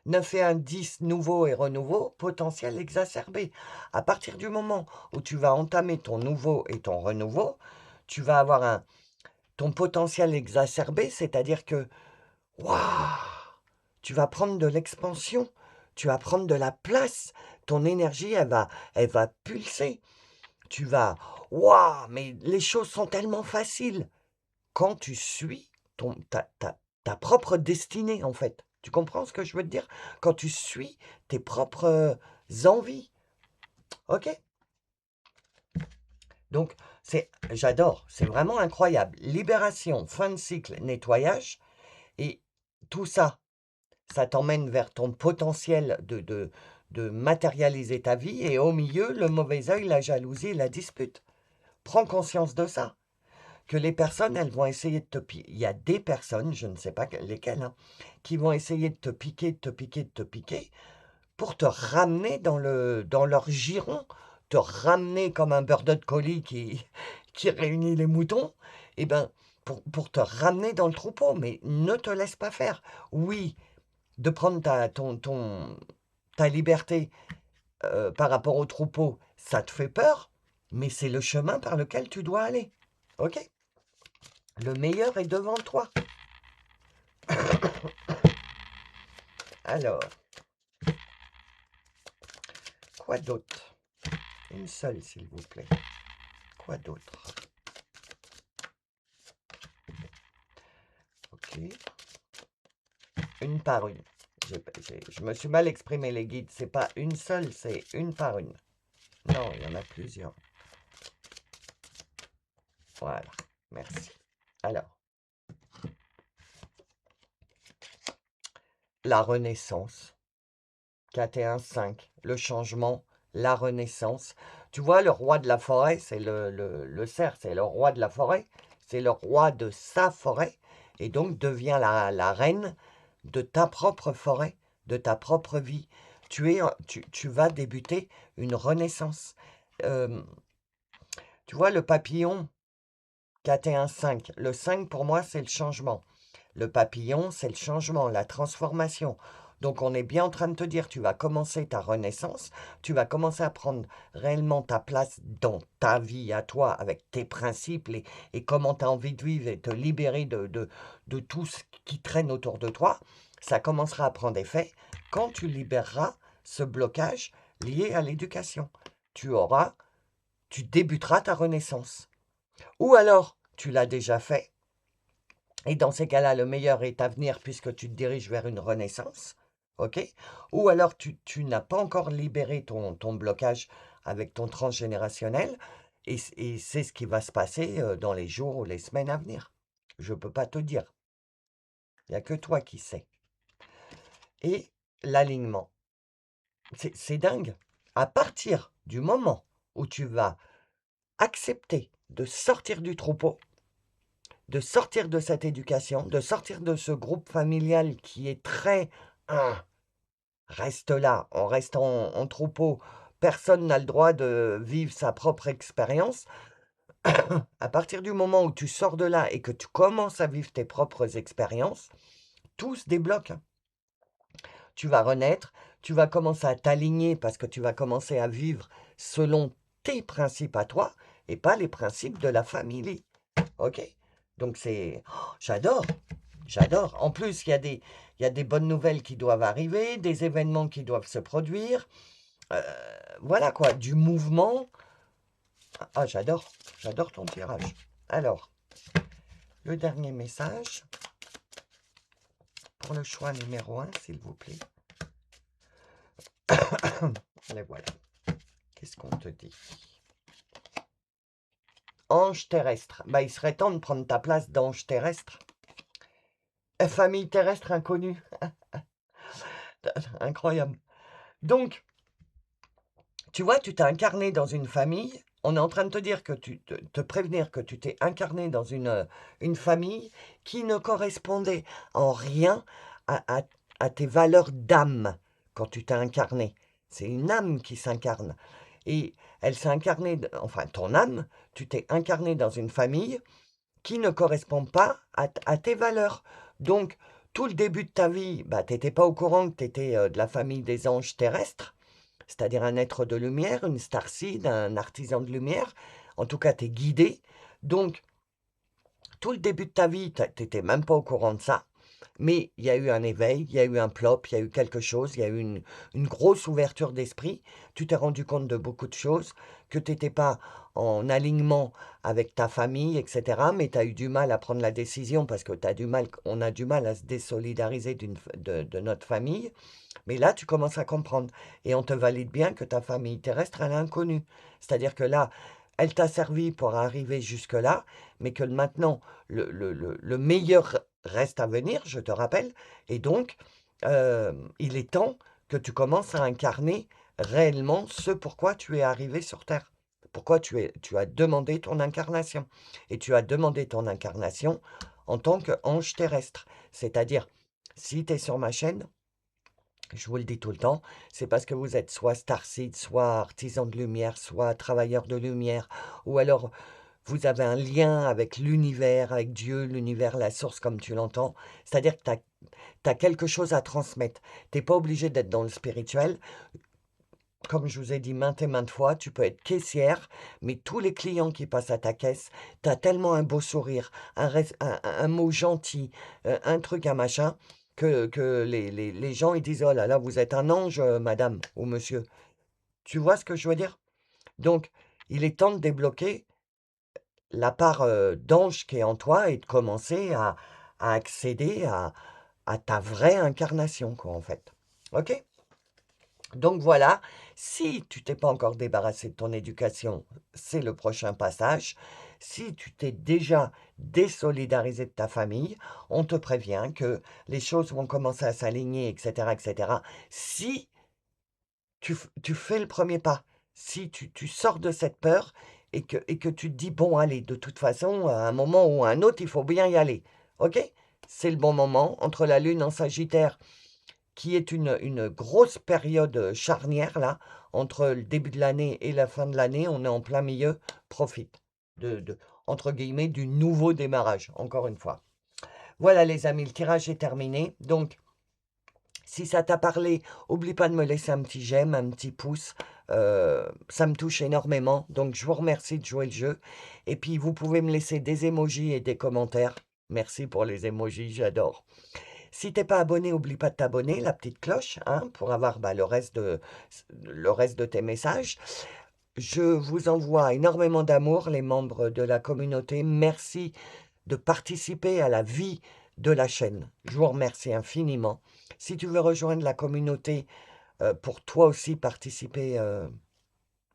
9 et 1, 10, nouveau et renouveau, potentiel exacerbé. À partir du moment où tu vas entamer ton nouveau et ton renouveau, tu vas avoir ton potentiel exacerbé, c'est-à-dire que, waouh, tu vas prendre de l'expansion, tu vas prendre de la place, ton énergie, elle va pulser. Tu vas, waouh, mais les choses sont tellement faciles quand tu suis ta propre destinée, en fait. Tu comprends ce que je veux te dire? Quand tu suis tes propres envies. OK? Donc, j'adore, c'est vraiment incroyable. Libération, fin de cycle, nettoyage. Et tout ça, ça t'emmène vers ton potentiel de matérialiser ta vie. Et au milieu, le mauvais œil, la jalousie et la dispute. Prends conscience de ça. Que les personnes, elles vont essayer de te piquer. Il y a des personnes, je ne sais pas lesquelles, hein, qui vont essayer de te piquer, de te piquer, de te piquer, pour te ramener dans leur giron, te ramener comme un border collie qui réunit les moutons, et ben, pour te ramener dans le troupeau. Mais ne te laisse pas faire. Oui, de prendre ta liberté par rapport au troupeau, ça te fait peur, mais c'est le chemin par lequel tu dois aller. OK? Le meilleur est devant toi. Alors, quoi d'autre? Une seule, s'il vous plaît. Quoi d'autre? Ok. Une par une. Je me suis mal exprimé, les guides. C'est pas une seule, c'est une par une. Non, il y en a plusieurs. Voilà. Merci. Alors, la renaissance. 4 et 1, 5. Le changement, la renaissance. Tu vois, le roi de la forêt, c'est le cerf, c'est le roi de la forêt. C'est le roi de sa forêt. Et donc devient la reine de ta propre forêt, de ta propre vie. Tu vas débuter une renaissance. Euh, Tu vois, le papillon, 4 et 1, 5. Le 5, pour moi, c'est le changement. Le papillon, c'est le changement, la transformation. Donc on est bien en train de te dire, tu vas commencer ta renaissance, tu vas commencer à prendre réellement ta place dans ta vie à toi, avec tes principes et comment tu as envie de vivre et te libérer de tout ce qui traîne autour de toi. Ça commencera à prendre effet quand tu libéreras ce blocage lié à l'éducation. Tu auras, tu débuteras ta renaissance. Ou alors, tu l'as déjà fait, et dans ces cas-là, le meilleur est à venir puisque tu te diriges vers une renaissance. OK? Ou alors tu n'as pas encore libéré ton blocage avec ton transgénérationnel et c'est ce qui va se passer dans les jours ou les semaines à venir. Je ne peux pas te dire. Il n'y a que toi qui sais. Et l'alignement, c'est dingue. À partir du moment où tu vas accepter de sortir du troupeau, de sortir de cette éducation, de sortir de ce groupe familial qui est très «Ah, reste là, on reste en troupeau, personne n'a le droit de vivre sa propre expérience». À partir du moment où tu sors de là et que tu commences à vivre tes propres expériences, tout se débloque, hein. Tu vas renaître, tu vas commencer à t'aligner parce que tu vas commencer à vivre selon tes principes à toi et pas les principes de la famille. OK? Donc c'est j'adore, j'adore. En plus, il y a des bonnes nouvelles qui doivent arriver, des événements qui doivent se produire. Heu, voilà quoi, du mouvement. Ah, j'adore ton tirage. Alors, le dernier message pour le choix numéro 1, s'il vous plaît. Et voilà. Qu'est-ce qu'on te dit? Ange terrestre. Bah, il serait temps de prendre ta place d'ange terrestre. Famille terrestre inconnue. Incroyable. Donc, tu vois, tu t'es incarné dans une famille. On est en train de te dire que te prévenir que tu t'es incarné dans une famille qui ne correspondait en rien à tes valeurs d'âme quand tu t'es incarné. C'est une âme qui s'incarne. Et elle s'est incarnée, enfin ton âme, tu t'es incarné dans une famille qui ne correspond pas à tes valeurs. Donc, tout le début de ta vie, bah, tu n'étais pas au courant que tu étais de la famille des anges terrestres, c'est-à-dire un être de lumière, une starseed, un artisan de lumière. En tout cas, tu es guidé. Donc, tout le début de ta vie, tu n'étais même pas au courant de ça. Mais il y a eu un éveil, il y a eu un plop, il y a eu quelque chose, il y a eu une grosse ouverture d'esprit. Tu t'es rendu compte de beaucoup de choses, que tu n'étais pas en alignement avec ta famille, etc. Mais tu as eu du mal à prendre la décision parce que on a du mal à se désolidariser de notre famille. Mais là, tu commences à comprendre. Et on te valide bien que ta famille terrestre, elle est inconnue. C'est-à-dire que là, elle t'a servi pour arriver jusque-là, mais que maintenant, le meilleur reste à venir, je te rappelle. Et donc, il est temps que tu commences à incarner réellement ce pourquoi tu es arrivé sur Terre. Pourquoi tu as demandé ton incarnation. Et tu as demandé ton incarnation en tant qu'ange terrestre. C'est-à-dire, si tu es sur ma chaîne, je vous le dis tout le temps, c'est parce que vous êtes soit starseed, soit artisan de lumière, soit travailleur de lumière, ou alors vous avez un lien avec l'univers, avec Dieu, l'univers, la source comme tu l'entends. C'est-à-dire que tu as quelque chose à transmettre. Tu n'es pas obligé d'être dans le spirituel. Comme je vous ai dit maintes et maintes fois, tu peux être caissière, mais tous les clients qui passent à ta caisse, tu as tellement un beau sourire, un mot gentil, un truc, un machin, que les gens ils disent: «Oh là là, vous êtes un ange, madame ou monsieur». Tu vois ce que je veux dire? Donc, il est temps de débloquer la part d'ange qui est en toi et de commencer à accéder à ta vraie incarnation, quoi, en fait. OK? Donc voilà, si tu t'es pas encore débarrassé de ton éducation, c'est le prochain passage. Si tu t'es déjà désolidarisé de ta famille, on te prévient que les choses vont commencer à s'aligner, etc., etc. Si tu fais le premier pas, si tu sors de cette peur et que tu te dis, bon, allez, de toute façon, à un moment ou à un autre, il faut bien y aller. OK? C'est le bon moment entre la lune en Sagittaire qui est une grosse période charnière là, entre le début de l'année et la fin de l'année, on est en plein milieu, profite de entre guillemets «du nouveau démarrage», encore une fois. Voilà les amis, le tirage est terminé. Donc, si ça t'a parlé, oublie pas de me laisser un petit j'aime, un petit pouce. Ça me touche énormément. Donc, je vous remercie de jouer le jeu. Et puis, vous pouvez me laisser des emojis et des commentaires. Merci pour les emojis, j'adore. Si t'es pas abonné, oublie pas de t'abonner, la petite cloche, hein, pour avoir le reste de tes messages. Je vous envoie énormément d'amour, les membres de la communauté. Merci de participer à la vie de la chaîne. Je vous remercie infiniment. Si tu veux rejoindre la communauté pour toi aussi participer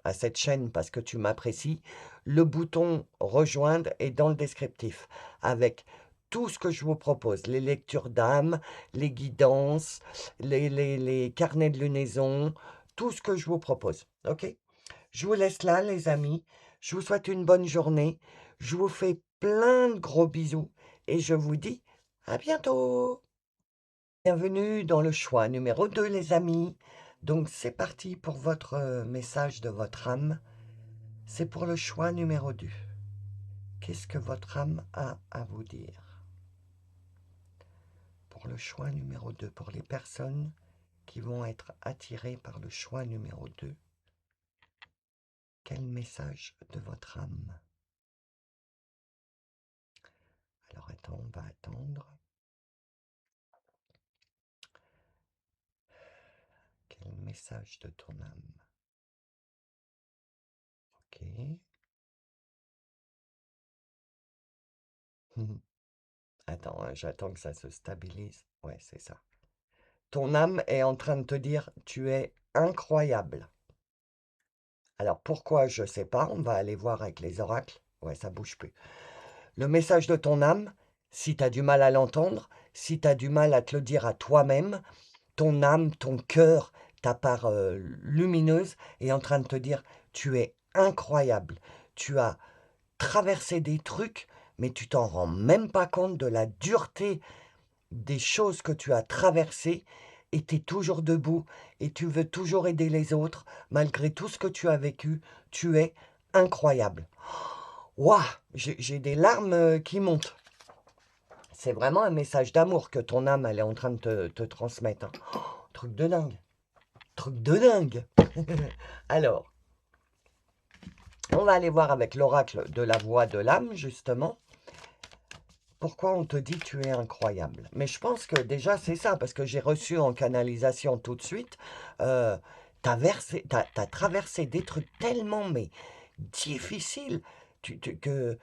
à cette chaîne parce que tu m'apprécies, le bouton rejoindre est dans le descriptif avec tout ce que je vous propose, les lectures d'âme, les guidances, les carnets de lunaison, tout ce que je vous propose. Ok? Je vous laisse là, les amis. Je vous souhaite une bonne journée. Je vous fais plein de gros bisous et je vous dis à bientôt. Bienvenue dans le choix numéro 2, les amis. Donc, c'est parti pour votre message de votre âme. C'est pour le choix numéro 2. Qu'est-ce que votre âme a à vous dire? Pour le choix numéro 2, pour les personnes qui vont être attirées par le choix numéro 2, quel message de votre âme? Alors, attends, on va attendre. Quel message de ton âme? Ok. Attends, hein, j'attends que ça se stabilise. Ouais, c'est ça. Ton âme est en train de te dire, tu es incroyable. Alors pourquoi, je ne sais pas, on va aller voir avec les oracles. Ouais, ça bouge plus. Le message de ton âme, si tu as du mal à l'entendre, si tu as du mal à te le dire à toi-même, ton âme, ton cœur, ta part lumineuse est en train de te dire, tu es incroyable. Tu as traversé des trucs, mais tu t'en rends même pas compte de la dureté des choses que tu as traversées et tu es toujours debout et tu veux toujours aider les autres malgré tout ce que tu as vécu. Tu es incroyable. Waouh, j'ai des larmes qui montent. C'est vraiment un message d'amour que ton âme elle est en train de te transmettre, hein. Oh, truc de dingue. Truc de dingue. Alors, on va aller voir avec l'oracle de la voix de l'âme, justement. Pourquoi on te dit tu es incroyable? Mais je pense que déjà c'est ça, parce que j'ai reçu en canalisation tout de suite, t'as traversé des trucs tellement mais difficiles que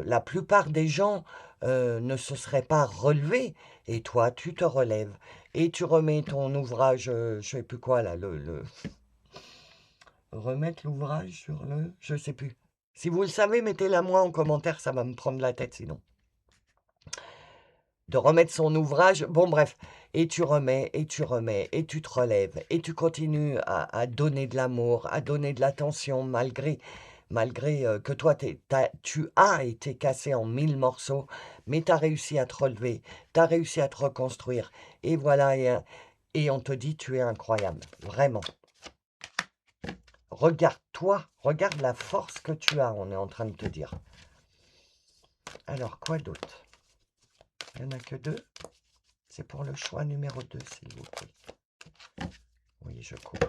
la plupart des gens ne se seraient pas relevés. Et toi, tu te relèves et tu remets ton ouvrage, je sais plus quoi là, remettre l'ouvrage sur le, je sais plus. Si vous le savez, mettez-la moi en commentaire, ça va me prendre la tête sinon. De remettre son ouvrage, bon bref, et tu remets, et tu remets, et tu te relèves, et tu continues à donner de l'amour, à donner de l'attention, malgré que toi, tu as été cassé en 1000 morceaux, mais tu as réussi à te relever, tu as réussi à te reconstruire, et voilà, et on te dit, tu es incroyable, vraiment. Regarde-toi, regarde la force que tu as, on est en train de te dire. Alors, quoi d'autre? Il n'y en a que 2. C'est pour le choix numéro 2, s'il vous plaît. Oui, je coupe.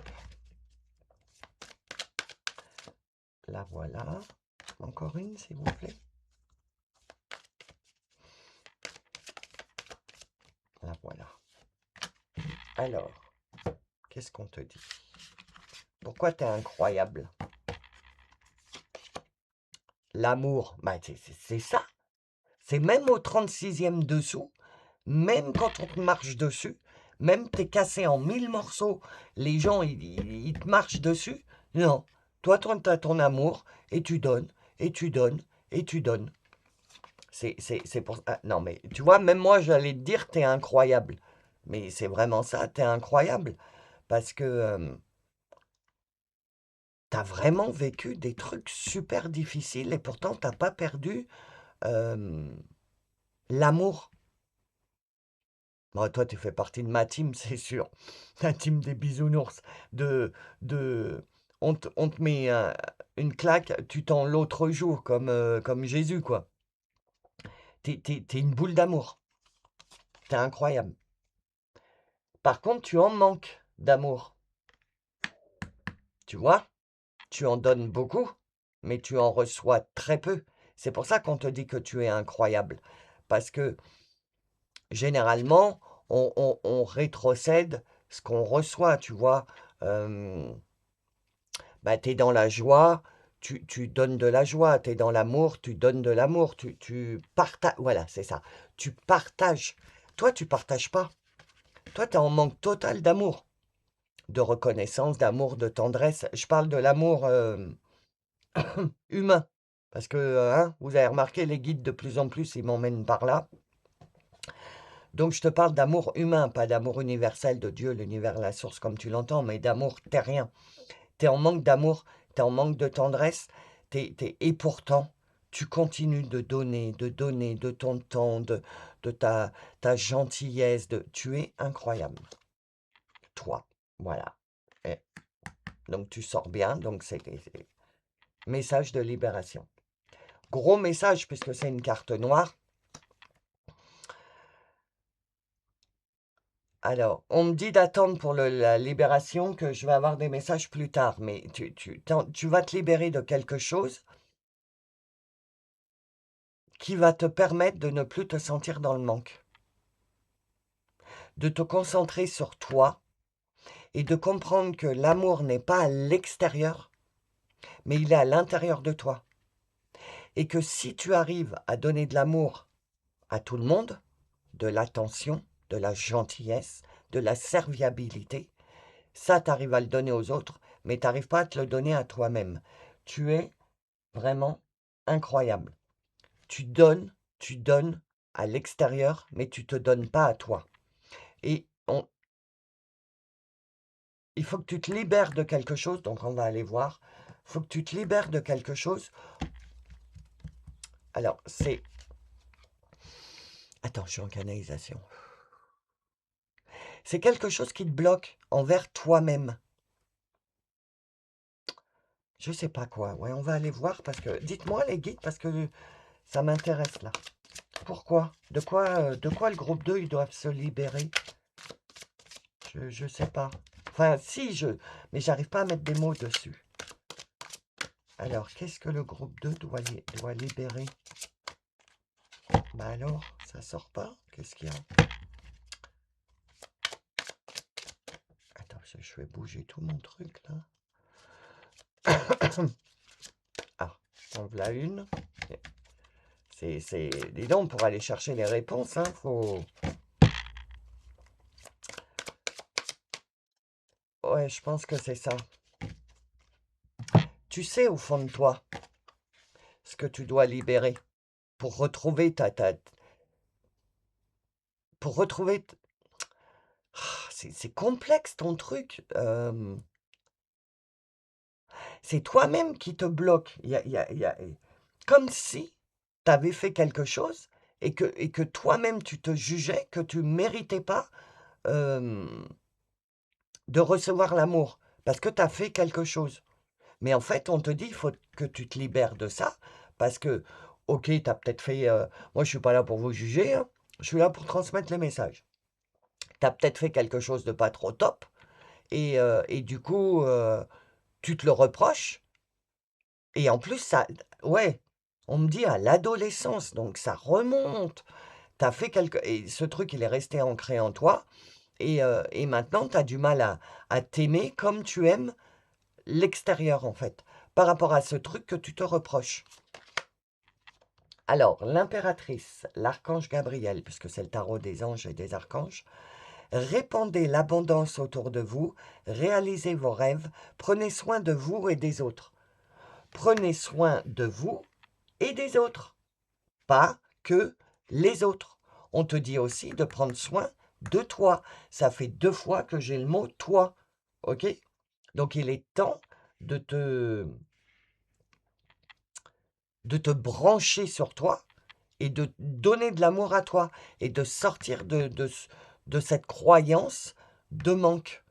La voilà. Encore une, s'il vous plaît. La voilà. Alors, qu'est-ce qu'on te dit? Pourquoi t'es incroyable? L'amour, bah, c'est ça. C'est même au 36e dessous, même quand on te marche dessus, même t'es cassé en 1000 morceaux, les gens, ils te marchent dessus. Non, toi, t'as ton amour, et tu donnes, et tu donnes, et tu donnes. C'est pour... Ah, non, mais tu vois, même moi, j'allais te dire, t'es incroyable. Mais c'est vraiment ça, t'es incroyable. Parce que t'as vraiment vécu des trucs super difficiles et pourtant, t'as pas perdu euh, l'amour. Bon, toi, tu fais partie de ma team, c'est sûr. La team des bisounours. De, de, on te met une claque, tu t'en l'autre jour, comme Jésus, quoi. Tu une boule d'amour. Tu incroyable. Par contre, tu en manques d'amour. Tu vois? Tu en donnes beaucoup, mais tu en reçois très peu. C'est pour ça qu'on te dit que tu es incroyable. Parce que généralement, on rétrocède ce qu'on reçoit, tu vois? Bah, tu es dans la joie, tu donnes de la joie, tu es dans l'amour, tu donnes de l'amour, tu partages, voilà, c'est ça. Tu partages. Toi, tu partages pas. Toi, tu es en manque total d'amour, de reconnaissance, d'amour, de tendresse. Je parle de l'amour humain. Parce que, hein, vous avez remarqué, les guides, de plus en plus, ils m'emmènent par là. Donc, je te parle d'amour humain, pas d'amour universel de Dieu, l'univers, la source, comme tu l'entends, mais d'amour terrien. Tu es en manque d'amour, tu es en manque de tendresse, et pourtant, tu continues de donner de ton temps, de ta gentillesse, tu es incroyable. Toi, voilà. Et donc, tu sors bien, donc c'est message de libération. Gros message, puisque c'est une carte noire. Alors, on me dit d'attendre pour la libération, que je vais avoir des messages plus tard, mais tu vas te libérer de quelque chose qui va te permettre de ne plus te sentir dans le manque, de te concentrer sur toi et de comprendre que l'amour n'est pas à l'extérieur, mais il est à l'intérieur de toi. Et que si tu arrives à donner de l'amour à tout le monde, de l'attention, de la gentillesse, de la serviabilité, ça, tu arrives à le donner aux autres, mais tu n'arrives pas à te le donner à toi-même. Tu es vraiment incroyable. Tu donnes à l'extérieur, mais tu te donnes pas à toi. Et il faut que tu te libères de quelque chose, donc on va aller voir. Il faut que tu te libères de quelque chose. Alors, c'est... Attends, je suis en canalisation. C'est quelque chose qui te bloque envers toi-même. Je sais pas quoi. Ouais, on va aller voir parce que... Dites-moi les guides parce que ça m'intéresse là. Pourquoi? De quoi le groupe 2 ils doivent se libérer? Je sais pas. Enfin, si, mais j'arrive pas à mettre des mots dessus. Alors, qu'est-ce que le groupe 2 doit libérer? Bah alors, ça sort pas? Qu'est-ce qu'il y a? Attends, je vais bouger tout mon truc, là. Ah, en voilà une. Dis donc, pour aller chercher les réponses, hein, faut... Ouais, je pense que c'est ça. Tu sais au fond de toi ce que tu dois libérer pour retrouver pour retrouver... Ah, c'est complexe ton truc. C'est toi-même qui te bloque. Comme si tu avais fait quelque chose et que toi-même tu te jugeais que tu méritais pas euh, de recevoir l'amour parce que tu as fait quelque chose. Mais en fait, on te dit, il faut que tu te libères de ça parce que, ok, tu as peut-être fait... moi, je suis pas là pour vous juger, hein, je suis là pour transmettre les messages. Tu as peut-être fait quelque chose de pas trop top et du coup, tu te le reproches. Et en plus, ça, ouais, on me dit à l'adolescence, donc ça remonte. T'as fait quelque... Et ce truc, il est resté ancré en toi. Et maintenant, tu as du mal à t'aimer comme tu aimes l'extérieur, en fait, par rapport à ce truc que tu te reproches. Alors, l'impératrice, l'archange Gabriel, puisque c'est le tarot des anges et des archanges, répandez l'abondance autour de vous, réalisez vos rêves, prenez soin de vous et des autres. Prenez soin de vous et des autres, pas que les autres. On te dit aussi de prendre soin de toi. Ça fait 2 fois que j'ai le mot toi. Ok? Donc il est temps de de te brancher sur toi et de donner de l'amour à toi et de sortir de cette croyance de manque.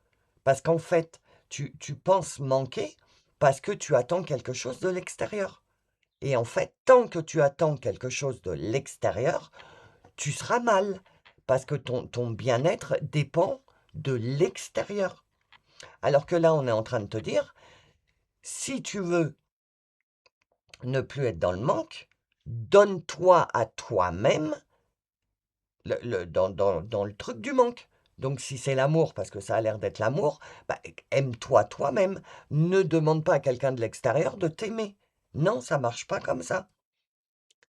Parce qu'en fait, tu penses manquer parce que tu attends quelque chose de l'extérieur. Et en fait, tant que tu attends quelque chose de l'extérieur, tu seras mal parce que ton bien-être dépend de l'extérieur. Alors que là, on est en train de te dire, si tu veux ne plus être dans le manque, donne-toi à toi-même dans le truc du manque. Donc si c'est l'amour, parce que ça a l'air d'être l'amour, bah, aime-toi toi-même. Ne demande pas à quelqu'un de l'extérieur de t'aimer. Non, ça marche pas comme ça.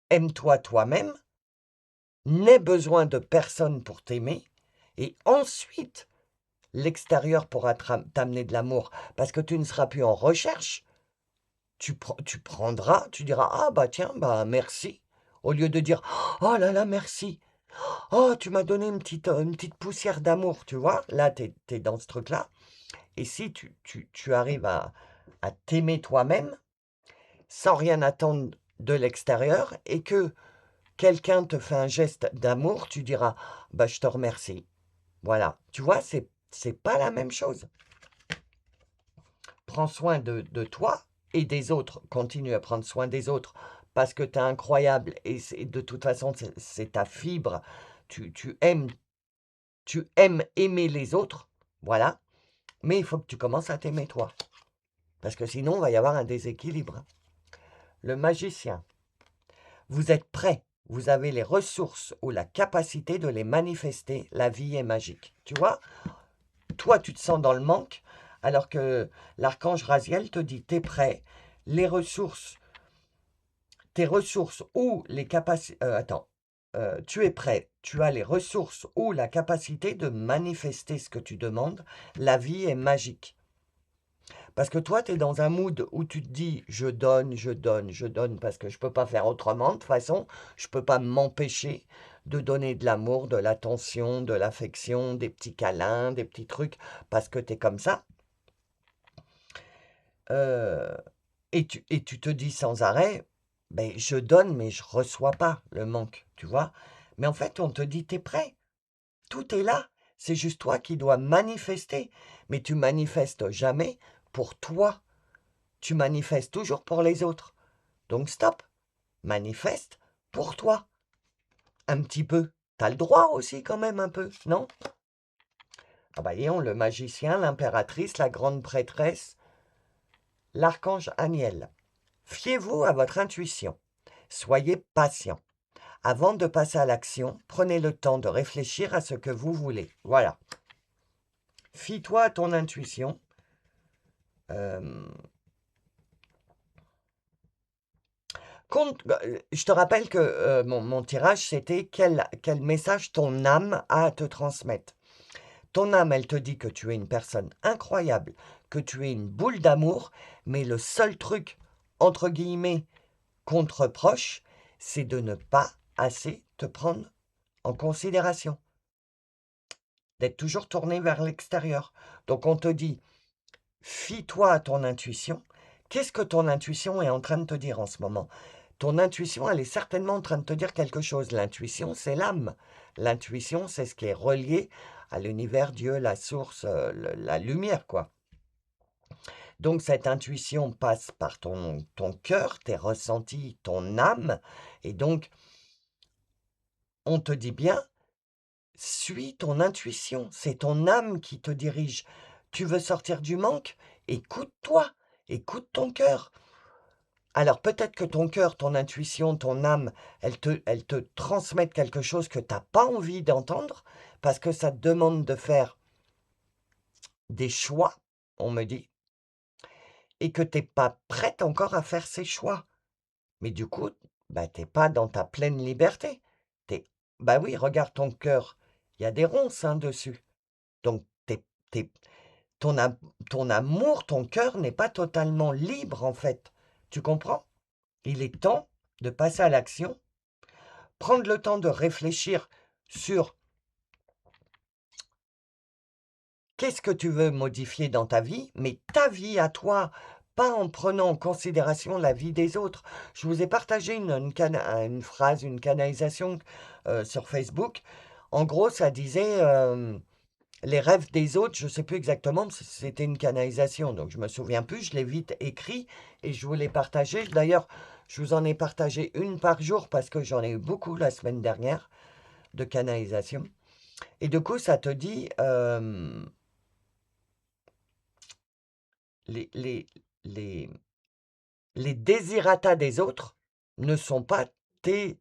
Aime-toi toi-même, n'aie besoin de personne pour t'aimer, et ensuite, l'extérieur pourra t'amener de l'amour, parce que tu ne seras plus en recherche. Tu prendras, tu diras, ah bah tiens, bah merci, au lieu de dire, oh là là, merci. Oh, tu m'as donné une petite poussière d'amour, tu vois? Là, tu es dans ce truc-là. Et si tu arrives à t'aimer toi-même, sans rien attendre de l'extérieur, et que quelqu'un te fait un geste d'amour, tu diras: «Bah, je te remercie». Voilà. Tu vois, c'est pas la même chose. Prends soin de toi et des autres. Continue à prendre soin des autres parce que tu es incroyable et de toute façon, c'est ta fibre. Tu aimes aimer les autres, voilà, mais il faut que tu commences à t'aimer toi, parce que sinon, il va y avoir un déséquilibre. Le magicien, vous êtes prêt, vous avez les ressources ou la capacité de les manifester, la vie est magique. Tu vois, toi, tu te sens dans le manque, alors que l'archange Raziel te dit, t'es prêt, les ressources, tes ressources ou les capacités... attends, tu es prêt, tu as les ressources ou la capacité de manifester ce que tu demandes, la vie est magique. Parce que toi, tu es dans un mood où tu te dis, je donne, je donne, je donne, parce que je ne peux pas faire autrement. De toute façon, je ne peux pas m'empêcher de donner de l'amour, de l'attention, de l'affection, des petits câlins, des petits trucs, parce que tu es comme ça. Euh, et tu te dis sans arrêt, ben, je donne, mais je reçois pas le manque, tu vois. Mais en fait, on te dit, tu es prêt. Tout est là. C'est juste toi qui dois manifester. Mais tu manifestes jamais pour toi. Tu manifestes toujours pour les autres. Donc stop. Manifeste pour toi. Un petit peu. T'as le droit aussi quand même un peu, non? Ah bah voyons, le magicien, l'impératrice, la grande prêtresse, l'archange Aniel. Fiez-vous à votre intuition. Soyez patient. Avant de passer à l'action, prenez le temps de réfléchir à ce que vous voulez. Voilà. Fie-toi à ton intuition. Euh, je te rappelle que mon tirage, c'était quel message ton âme a à te transmettre. Ton âme, elle te dit que tu es une personne incroyable, que tu es une boule d'amour, mais le seul truc, entre guillemets, qu'on te reproche, c'est de ne pas assez te prendre en considération, d'être toujours tourné vers l'extérieur. Donc on te dit, fie-toi à ton intuition. Qu'est-ce que ton intuition est en train de te dire en ce moment? Ton intuition, elle est certainement en train de te dire quelque chose. L'intuition, c'est l'âme. L'intuition, c'est ce qui est relié à l'univers, Dieu, la source, la lumière, quoi. Donc cette intuition passe par ton cœur, tes ressentis, ton âme. Et donc, on te dit bien, suis ton intuition. C'est ton âme qui te dirige. Tu veux sortir du manque? Écoute-toi. Écoute ton cœur. Alors peut-être que ton cœur, ton intuition, ton âme, elle te transmettent quelque chose que tu n'as pas envie d'entendre parce que ça te demande de faire des choix, on me dit, et que tu n'es pas prête encore à faire ces choix. Mais du coup, bah, tu n'es pas dans ta pleine liberté. Bah oui, regarde ton cœur, il y a des ronces hein, dessus. Donc t'es- ton, ton amour, ton cœur n'est pas totalement libre en fait. Tu comprends? Il est temps de passer à l'action. Prendre le temps de réfléchir sur qu'est-ce que tu veux modifier dans ta vie, mais ta vie à toi, pas en prenant en considération la vie des autres. Je vous ai partagé une phrase, une canalisation sur Facebook. En gros, ça disait les rêves des autres, je ne sais plus exactement, c'était une canalisation, donc je me souviens plus, je l'ai vite écrit et je vous l'ai partagé. D'ailleurs, Je vous en ai partagé une par jour parce que j'en ai eu beaucoup la semaine dernière de canalisation. Et du coup, ça te dit les, les, les, les désirata des autres ne sont pas tes,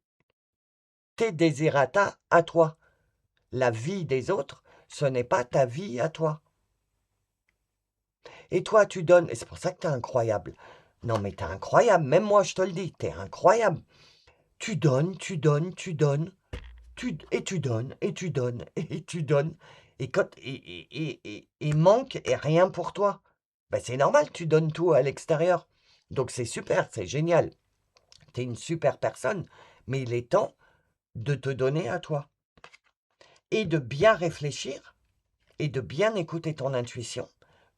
tes désirata à toi. La vie des autres, ce n'est pas ta vie à toi. Et toi, tu donnes, et c'est pour ça que tu es incroyable. Non, mais tu es incroyable, même moi je te le dis, tu es incroyable. Tu donnes, tu donnes, tu donnes, et tu donnes, et tu donnes, et tu donnes. Et quand et manque et rien pour toi. Ben, c'est normal, tu donnes tout à l'extérieur. Donc c'est super, c'est génial. Tu es une super personne, mais il est temps de te donner à toi. Et de bien réfléchir, et de bien écouter ton intuition,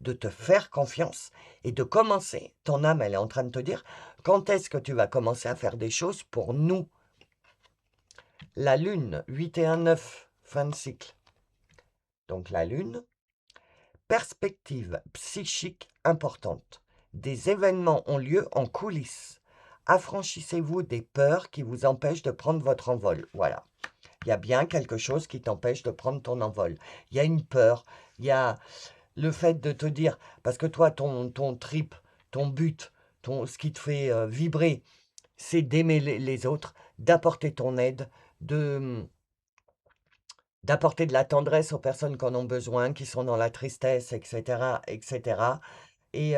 de te faire confiance, et de commencer. Ton âme, elle est en train de te dire, quand est-ce que tu vas commencer à faire des choses pour nous? La lune, 8 et 1, 9, fin de cycle. Donc la lune, perspective psychique importante. Des événements ont lieu en coulisses. Affranchissez-vous des peurs qui vous empêchent de prendre votre envol. Voilà. Il y a bien quelque chose qui t'empêche de prendre ton envol. Il y a une peur. Il y a le fait de te dire, parce que toi, ton trip, ton but, ce qui te fait vibrer, c'est d'aimer les autres, d'apporter ton aide, de d'apporter de la tendresse aux personnes qui en ont besoin, qui sont dans la tristesse, etc., etc. Et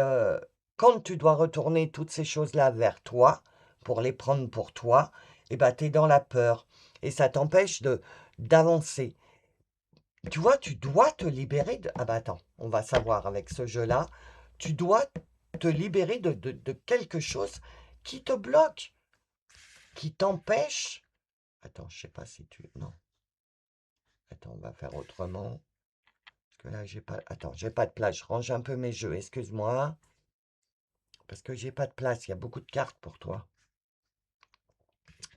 quand tu dois retourner toutes ces choses-là vers toi, pour les prendre pour toi, eh ben, tu es dans la peur. Et ça t'empêche d'avancer. Tu vois, tu dois te libérer de... Ah bah attends, on va savoir avec ce jeu-là. Tu dois te libérer de quelque chose qui te bloque, qui t'empêche... Attends, je sais pas si tu... Non. Attends, on va faire autrement. Parce que là, j'ai pas... Attends, j'ai pas de place. Je range un peu mes jeux, excuse-moi. Parce que j'ai pas de place. Il y a beaucoup de cartes pour toi.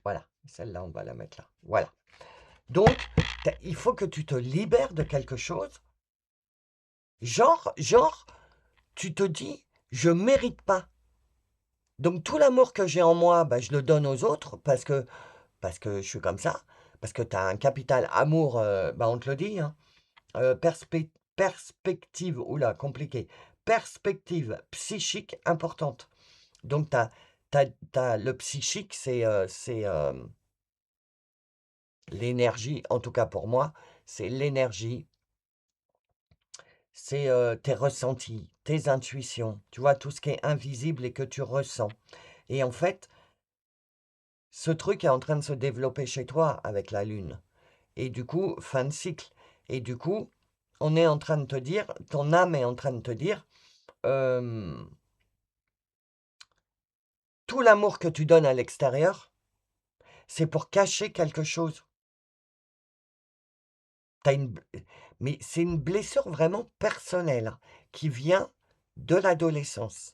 Voilà. Celle-là, on va la mettre là. Voilà. Donc, il faut que tu te libères de quelque chose. Genre, tu te dis, je mérite pas. Donc tout l'amour que j'ai en moi, bah, je le donne aux autres parce que je suis comme ça. Parce que tu as un capital amour, bah, on te le dit, hein. Perspective, oula, compliqué. Perspective psychique importante. Donc le psychique, c'est l'énergie, en tout cas pour moi, c'est l'énergie, c'est tes ressentis, tes intuitions, tu vois, tout ce qui est invisible et que tu ressens. Et en fait, ce truc est en train de se développer chez toi avec la lune. Et du coup, fin de cycle. Et du coup, on est en train de te dire, ton âme est en train de te dire, euh, tout l'amour que tu donnes à l'extérieur, c'est pour cacher quelque chose. T'as une, mais c'est une blessure vraiment personnelle hein, qui vient de l'adolescence.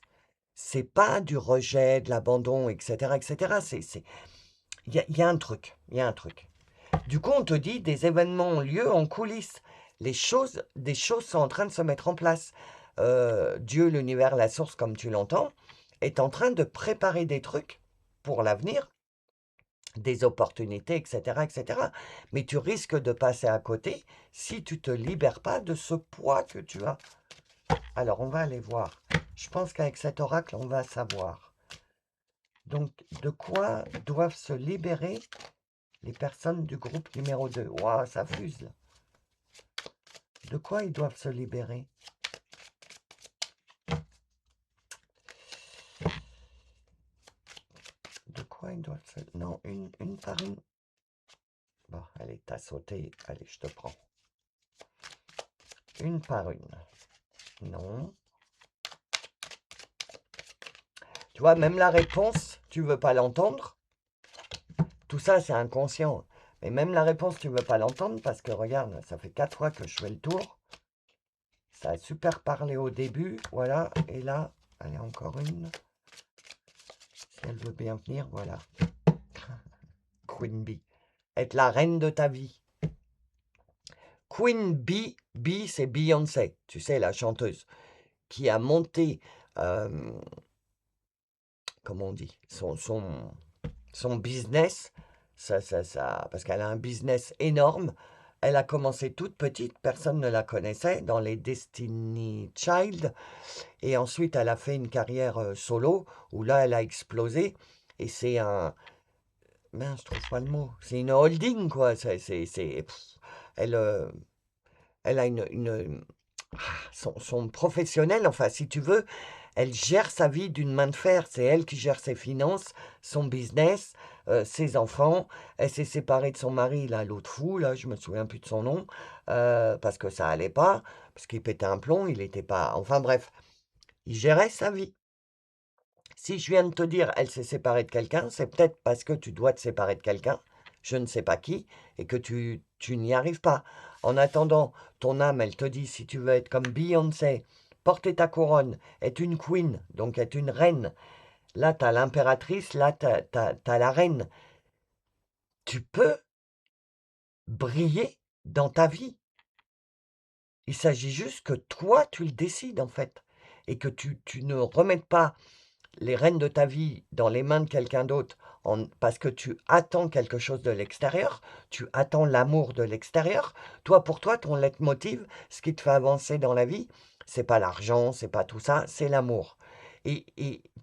C'est pas du rejet, de l'abandon, etc., etc. Il y a un truc, il y a un truc. Du coup, on te dit des événements ont lieu en coulisses. Des choses sont en train de se mettre en place. Dieu, l'univers, la source, comme tu l'entends, est en train de préparer des trucs pour l'avenir, des opportunités, etc., etc. Mais tu risques de passer à côté si tu ne te libères pas de ce poids que tu as. Alors, on va aller voir. Je pense qu'avec cet oracle, on va savoir. Donc, de quoi doivent se libérer les personnes du groupe numéro 2? Waouh, ça fuse là. De quoi ils doivent se libérer? De quoi ils doivent se... Non, une par une. Bon, allez, t'as sauté. Allez, je te prends. Une par une. Non. Tu vois, même la réponse, tu veux pas l'entendre. Tout ça, c'est inconscient. Mais même la réponse, tu veux pas l'entendre parce que regarde, ça fait 4 fois que je fais le tour. Ça a super parlé au début. Voilà. Et là, allez, encore une. Si elle veut bien venir, voilà. Queen Bee. Être la reine de ta vie. Queen Bee, Bee c'est Beyoncé, tu sais, la chanteuse, qui a monté, comment on dit, son business, parce qu'elle a un business énorme. Elle a commencé toute petite, personne ne la connaissait dans les Destiny Child. Et ensuite, elle a fait une carrière solo, où là, elle a explosé. Et c'est un... Mince, je trouve pas le mot. C'est une holding, quoi. Elle, elle a son professionnel, enfin, si tu veux, elle gère sa vie d'une main de fer. C'est elle qui gère ses finances, son business, ses enfants. Elle s'est séparée de son mari, là, l'autre fou, là, je me souviens plus de son nom, parce que ça allait pas, parce qu'il pétait un plomb, il était pas... Enfin bref, il gérait sa vie. Si je viens de te dire, elle s'est séparée de quelqu'un, c'est peut-être parce que tu dois te séparer de quelqu'un, je ne sais pas qui, et que tu n'y arrives pas. En attendant, ton âme, elle te dit, si tu veux être comme Beyoncé, porter ta couronne, être une queen, donc être une reine. Là, tu as l'impératrice, là, tu as la reine. Tu peux briller dans ta vie. Il s'agit juste que toi, tu le décides, en fait. Et que tu ne remettes pas les rênes de ta vie dans les mains de quelqu'un d'autre parce que tu attends quelque chose de l'extérieur, tu attends l'amour de l'extérieur. Toi, pour toi, ton leitmotiv, ce qui te fait avancer dans la vie, c'est pas l'argent, c'est pas tout ça, c'est l'amour. Et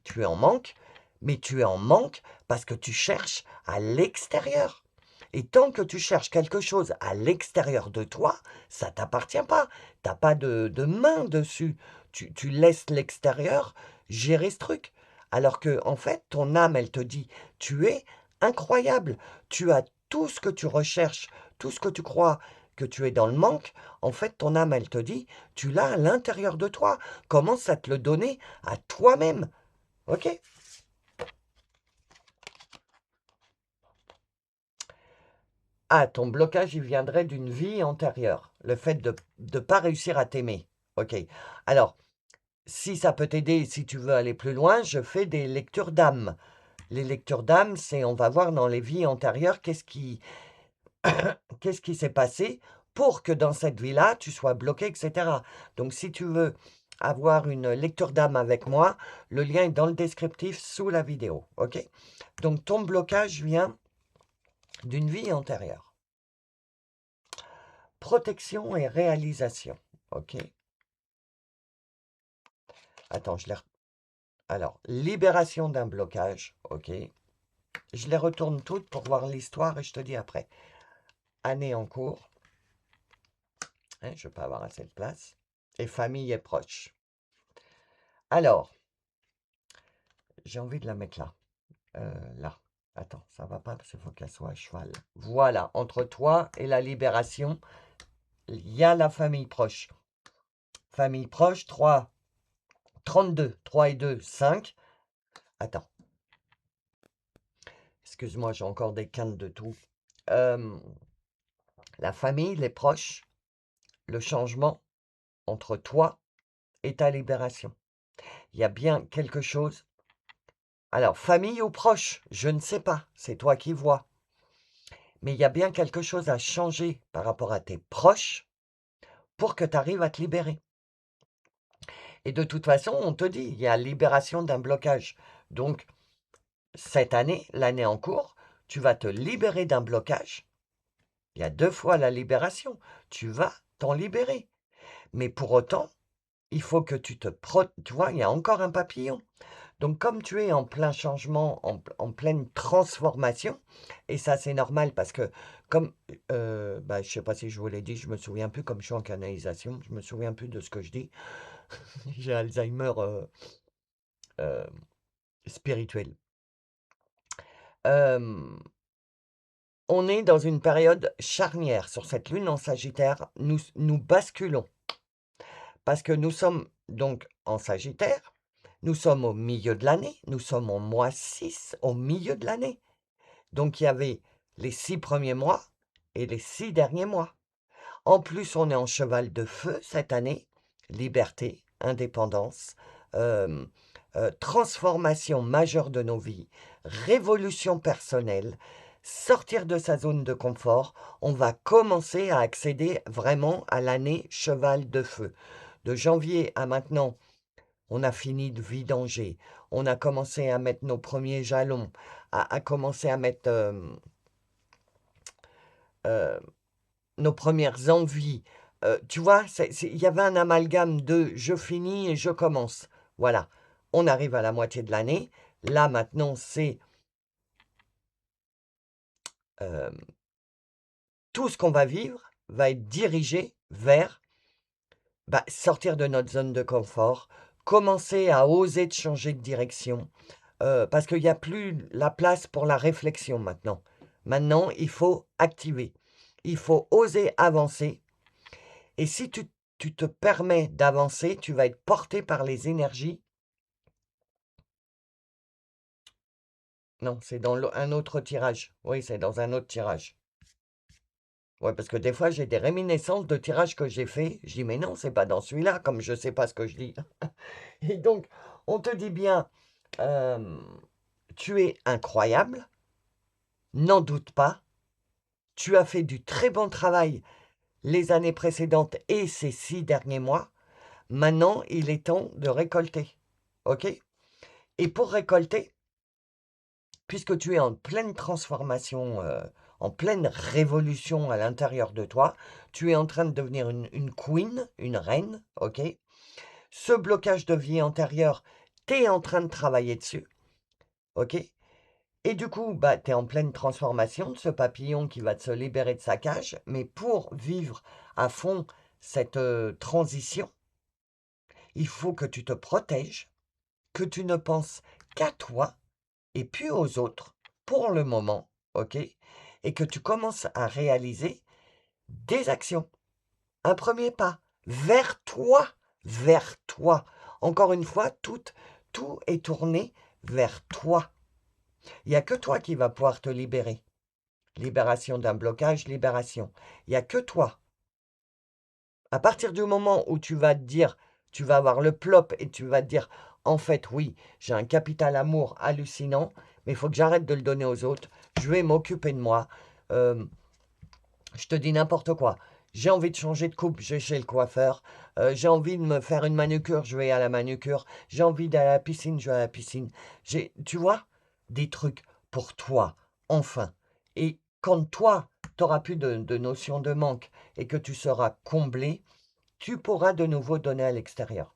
tu es en manque, mais tu es en manque parce que tu cherches à l'extérieur. Et tant que tu cherches quelque chose à l'extérieur de toi, ça t'appartient pas. T'as pas de main dessus. Tu laisses l'extérieur gérer ce truc. Alors que, en fait, ton âme, elle te dit, tu es incroyable, tu as tout ce que tu recherches, tout ce que tu crois que tu es dans le manque. En fait, ton âme, elle te dit, tu l'as à l'intérieur de toi. Commence à te le donner à toi-même. Ok? Ah, ton blocage, il viendrait d'une vie antérieure. Le fait de ne pas réussir à t'aimer. Ok. Alors, si ça peut t'aider, si tu veux aller plus loin, je fais des lectures d'âme. Les lectures d'âme, c'est on va voir dans les vies antérieures qu'est-ce qui s'est passé pour que dans cette vie-là, tu sois bloqué, etc. Donc, si tu veux avoir une lecture d'âme avec moi, le lien est dans le descriptif sous la vidéo. OK? Donc, ton blocage vient d'une vie antérieure. Protection et réalisation. OK? Attends, Alors, libération d'un blocage. OK? Je les retourne toutes pour voir l'histoire et je te dis après. Année en cours. Hein, je ne vais pas avoir assez de place. Et famille et proches. Alors, j'ai envie de la mettre là. Là. Attends, ça va pas parce qu'il faut qu'elle soit à cheval. Voilà, entre toi et la libération, il y a la famille proche. Famille proche, 3, 32. 3 et 2, 5. Attends. Excuse-moi, j'ai encore des quintes de tout. La famille, les proches, le changement entre toi et ta libération. Il y a bien quelque chose. Alors, famille ou proche, je ne sais pas, c'est toi qui vois. Mais il y a bien quelque chose à changer par rapport à tes proches pour que tu arrives à te libérer. Et de toute façon, on te dit, il y a libération d'un blocage. Donc, cette année, l'année en cours, tu vas te libérer d'un blocage. Il y a 2 fois la libération. Tu vas t'en libérer. Mais pour autant, il faut que tu vois, il y a encore un papillon. Donc, comme tu es en plein changement, en pleine transformation, et ça, c'est normal parce que, comme, je ne sais pas si je vous l'ai dit, je me souviens plus, comme je suis en canalisation, je me souviens plus de ce que je dis. J'ai Alzheimer euh, spirituel. On est dans une période charnière sur cette lune en Sagittaire. Nous basculons parce que nous sommes donc en Sagittaire. Nous sommes au milieu de l'année. Nous sommes en mois 6, au milieu de l'année. Donc, il y avait les 6 premiers mois et les 6 derniers mois. En plus, on est en cheval de feu cette année. Liberté, indépendance, euh, transformation majeure de nos vies, révolution personnelle, sortir de sa zone de confort. On va commencer à accéder vraiment à l'année cheval de feu. De janvier à maintenant, on a fini de vidanger, on a commencé à mettre nos premiers jalons, à commencer à mettre euh, nos premières envies. Tu vois, il y avait un amalgame de je finis et je commence. Voilà, on arrive à la moitié de l'année. Là, maintenant, c'est euh, tout ce qu'on va vivre va être dirigé vers sortir de notre zone de confort, commencer à oser de changer de direction, parce qu'il n'y a plus la place pour la réflexion maintenant. Maintenant, il faut activer. Il faut oser avancer. Et si tu te permets d'avancer, tu vas être porté par les énergies. Non, c'est dans un autre tirage. Oui, c'est dans un autre tirage. Ouais, parce que des fois, j'ai des réminiscences de tirages que j'ai fait. Je dis, mais non, c'est pas dans celui-là, comme je sais pas ce que je dis. Et donc, on te dit bien, euh, tu es incroyable, n'en doute pas. Tu as fait du très bon travail les années précédentes et ces 6 derniers mois. Maintenant, il est temps de récolter. OK? Et pour récolter, puisque tu es en pleine transformation, en pleine révolution à l'intérieur de toi, tu es en train de devenir une queen, une reine, OK? Ce blocage de vie antérieure, tu es en train de travailler dessus, OK? Et du coup, tu es en pleine transformation de ce papillon qui va te se libérer de sa cage, mais pour vivre à fond cette transition, il faut que tu te protèges, que tu ne penses qu'à toi et puis aux autres pour le moment, OK? Et que tu commences à réaliser des actions, un premier pas vers toi, vers toi. Encore une fois, tout est tourné vers toi. Il n'y a que toi qui va pouvoir te libérer. Libération d'un blocage, libération. Il n'y a que toi. À partir du moment où tu vas te dire, tu vas avoir le plop et tu vas te dire, en fait, oui, j'ai un capital amour hallucinant, mais il faut que j'arrête de le donner aux autres. Je vais m'occuper de moi. Euh, je te dis n'importe quoi. J'ai envie de changer de coupe, je vais chez le coiffeur. J'ai envie de me faire une manucure, je vais à la manucure. J'ai envie d'aller à la piscine, je vais à la piscine. Tu vois, des trucs pour toi, enfin. Et quand toi, tu n'auras plus de notion de manque et que tu seras comblé, tu pourras de nouveau donner à l'extérieur.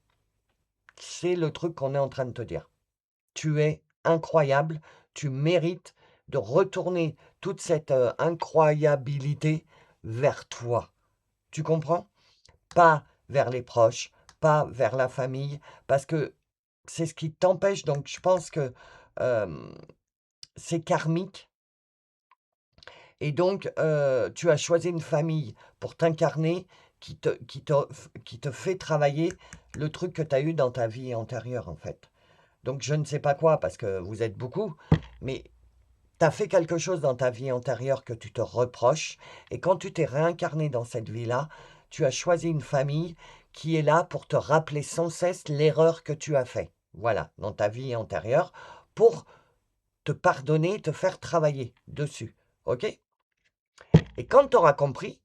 C'est le truc qu'on est en train de te dire. Tu es incroyable, tu mérites de retourner toute cette incroyabilité vers toi. Tu comprends? Pas vers les proches, pas vers la famille, parce que c'est ce qui t'empêche. Donc je pense que euh, c'est karmique. Et donc, tu as choisi une famille pour t'incarner qui te fait travailler le truc que tu as eu dans ta vie antérieure, en fait. Donc, je ne sais pas quoi, parce que vous êtes beaucoup, mais tu as fait quelque chose dans ta vie antérieure que tu te reproches. Et quand tu t'es réincarné dans cette vie-là, tu as choisi une famille qui est là pour te rappeler sans cesse l'erreur que tu as fait. Voilà, dans ta vie antérieure, pour te pardonner, te faire travailler dessus. OK? Et quand tu auras compris